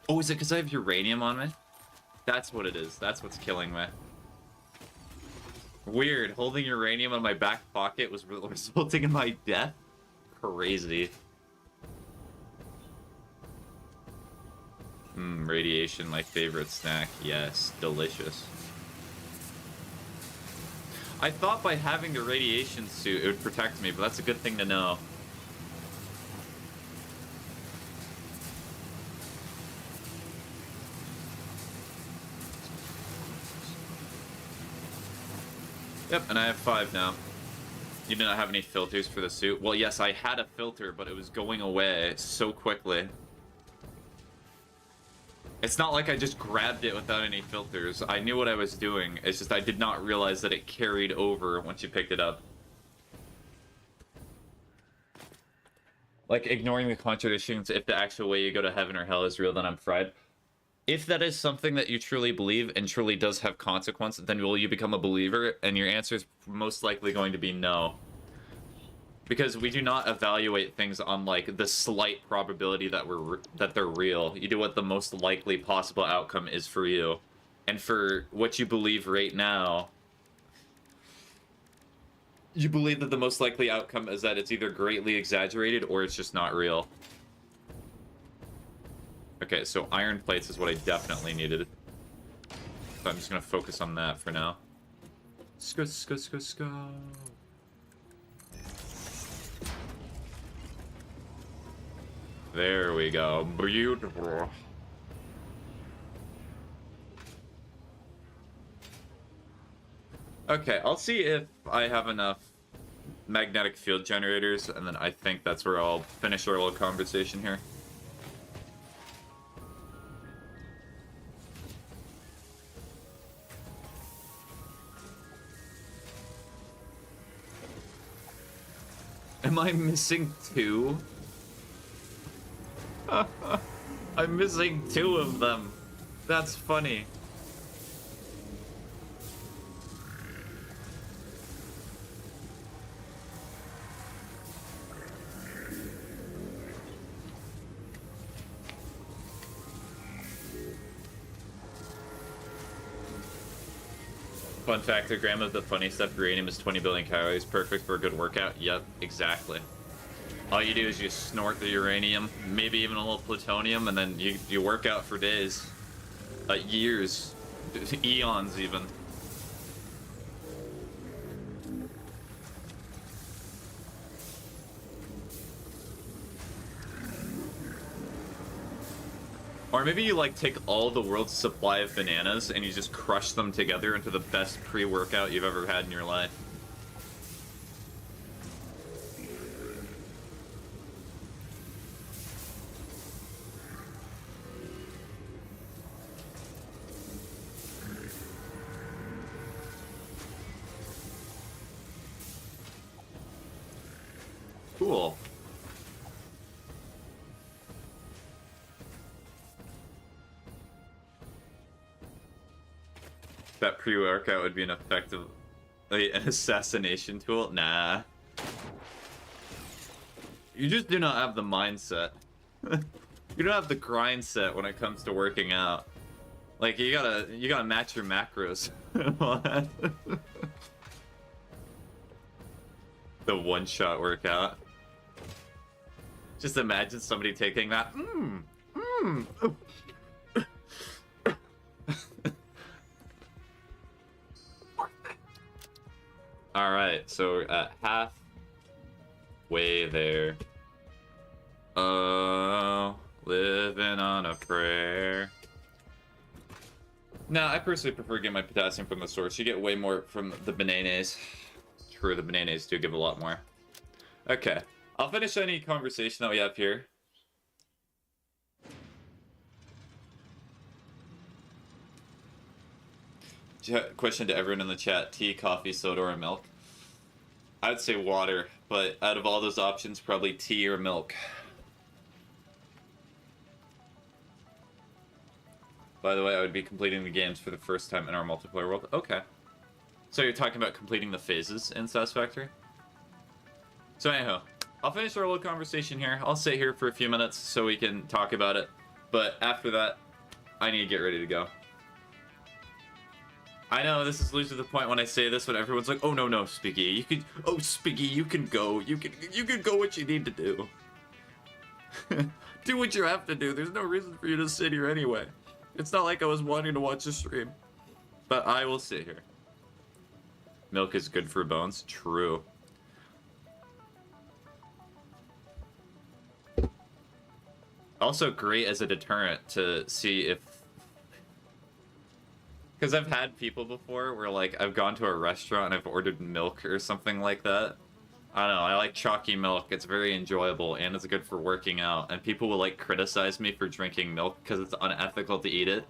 Oh, is it because I have uranium on me? That's what it is. That's what's killing me. Weird. Holding uranium in my back pocket was resulting in my death? Crazy. Radiation, my favorite snack. Yes, delicious. I thought by having the radiation suit it would protect me, but that's a good thing to know. Yep, and I have 5 now. You do not have any filters for the suit? Well, yes, I had a filter, but it was going away so quickly. It's not like I just grabbed it without any filters. I knew what I was doing. It's just I did not realize that it carried over once you picked it up. Like, ignoring the contradictions, if the actual way you go to heaven or hell is real, then I'm fried. If that is something that you truly believe and truly does have consequence, then will you become a believer? And your answer is most likely going to be no. Because we do not evaluate things on, like, the slight probability that they're real. You do what the most likely possible outcome is for you. And for what you believe right now, you believe that the most likely outcome is that it's either greatly exaggerated or it's just not real. Okay, so iron plates is what I definitely needed. So I'm just gonna focus on that for now. Sko. There we go. Beautiful. Okay, I'll see if I have enough magnetic field generators, and then I think that's where I'll finish our little conversation here. Am I missing 2? I'm missing 2 of them. That's funny. Fun fact, a gram of the funny stuff, uranium is 20 billion calories, perfect for a good workout. Yep, exactly. All you do is you snort the uranium, maybe even a little plutonium, and then you work out for days. Years. Eons, even. Or maybe you, like, take all the world's supply of bananas and you just crush them together into the best pre-workout you've ever had in your life. Cool. That pre-workout would be an effective, like, an assassination tool? Nah. You just do not have the mindset. You don't have the grind set when it comes to working out. Like, you gotta match your macros. The one-shot workout. Just imagine somebody taking that. Alright, so at halfway there. Oh, living on a prayer. Nah, I personally prefer getting my potassium from the source. You get way more from the bananas. True, the bananas do give a lot more. Okay, I'll finish any conversation that we have here. Question to everyone in the chat: tea, coffee, soda, or milk? I'd say water, but out of all those options, probably tea or milk. By the way, I would be completing the games for the first time in our multiplayer world. Okay. So you're talking about completing the phases in Satisfactory? So anyhow, I'll finish our little conversation here. I'll sit here for a few minutes so we can talk about it. But after that, I need to get ready to go. I know this is losing the point when I say this, when everyone's like, "Oh no, Spiggy, you can, oh Spiggy, you can go, you can go what you need to do. Do what you have to do. There's no reason for you to sit here anyway. It's not like I was wanting to watch the stream, but I will sit here. Milk is good for bones. True. Also great as a deterrent to see if. Because I've had people before where, like, I've gone to a restaurant and I've ordered milk or something like that. I don't know, I like chalky milk. It's very enjoyable and it's good for working out. And people will, like, criticize me for drinking milk because it's unethical to eat it.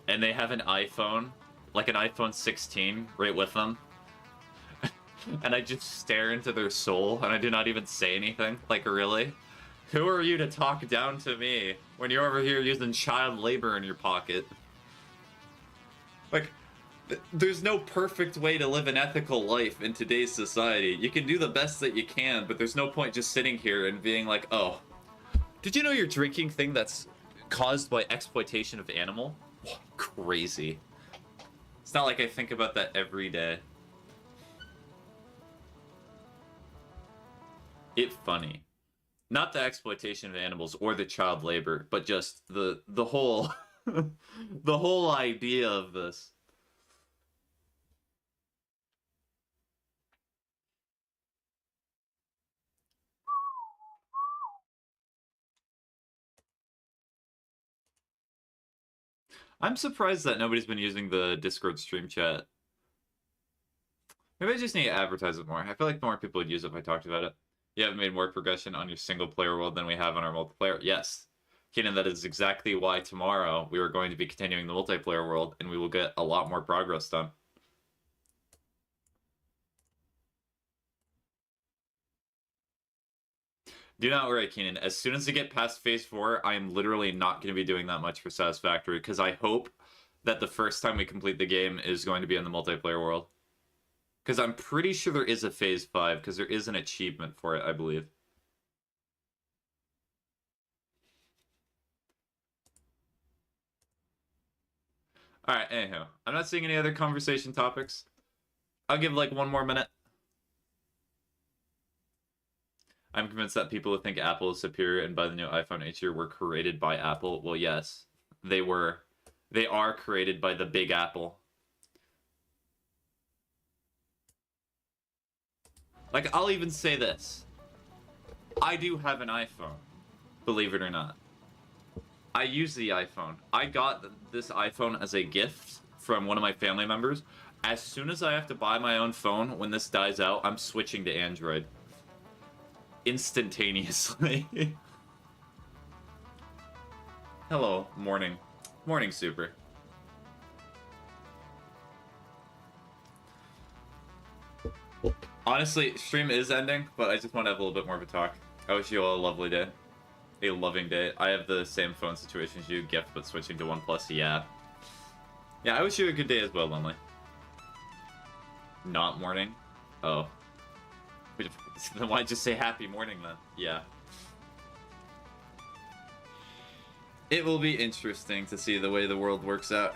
And they have an iPhone, like an iPhone 16, right with them. And I just stare into their soul and I do not even say anything. Like, really? Who are you to talk down to me when you're over here using child labor in your pocket? Like, there's no perfect way to live an ethical life in today's society. You can do the best that you can, but there's no point just sitting here and being like, oh, did you know you're drinking thing that's caused by exploitation of animal? Crazy. It's not like I think about that every day. It's funny. Not the exploitation of animals or the child labor, but just the whole the whole idea of this. I'm surprised that nobody's been using the Discord stream chat. Maybe I just need to advertise it more. I feel like more people would use it if I talked about it. You have made more progression on your single player world than we have on our multiplayer. Yes. Keenan, that is exactly why tomorrow we are going to be continuing the multiplayer world and we will get a lot more progress done. Do not worry, Keenan. As soon as I get past Phase 4, I am literally not going to be doing that much for Satisfactory because I hope that the first time we complete the game is going to be in the multiplayer world. Because I'm pretty sure there is a Phase 5 because there is an achievement for it, I believe. Alright, anyhow. I'm not seeing any other conversation topics. I'll give like one more minute. I'm convinced that people who think Apple is superior and buy the new iPhone each year were created by Apple. Well, yes, they were. They are created by the Big Apple. Like, I'll even say this. I do have an iPhone, believe it or not. I use the iPhone. I got this iPhone as a gift from one of my family members. As soon as I have to buy my own phone, when this dies out, I'm switching to Android. Instantaneously. Hello, morning. Morning, Super. Honestly, stream is ending, but I just want to have a little bit more of a talk. I wish you all a lovely day. A loving day. I have the same phone situation as you, gift, but switching to OnePlus, yeah. Yeah, I wish you a good day as well, Lonely. Not morning? Oh. Then why just say happy morning then? Yeah. It will be interesting to see the way the world works out.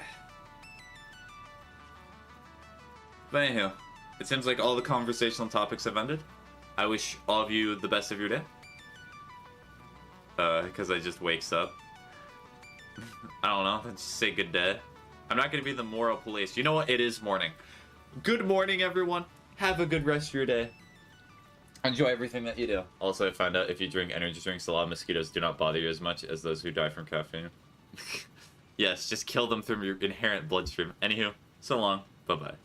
But anywho, it seems like all the conversational topics have ended. I wish all of you the best of your day. Because I just wakes up. I don't know, let's just say good day. I'm not going to be the moral police. You know what? It is morning. Good morning, everyone. Have a good rest of your day. Enjoy everything that you do. Also, I found out if you drink energy drinks, a lot of mosquitoes do not bother you as much as those who die from caffeine. Yes, just kill them through your inherent bloodstream. Anywho, so long. Bye-bye.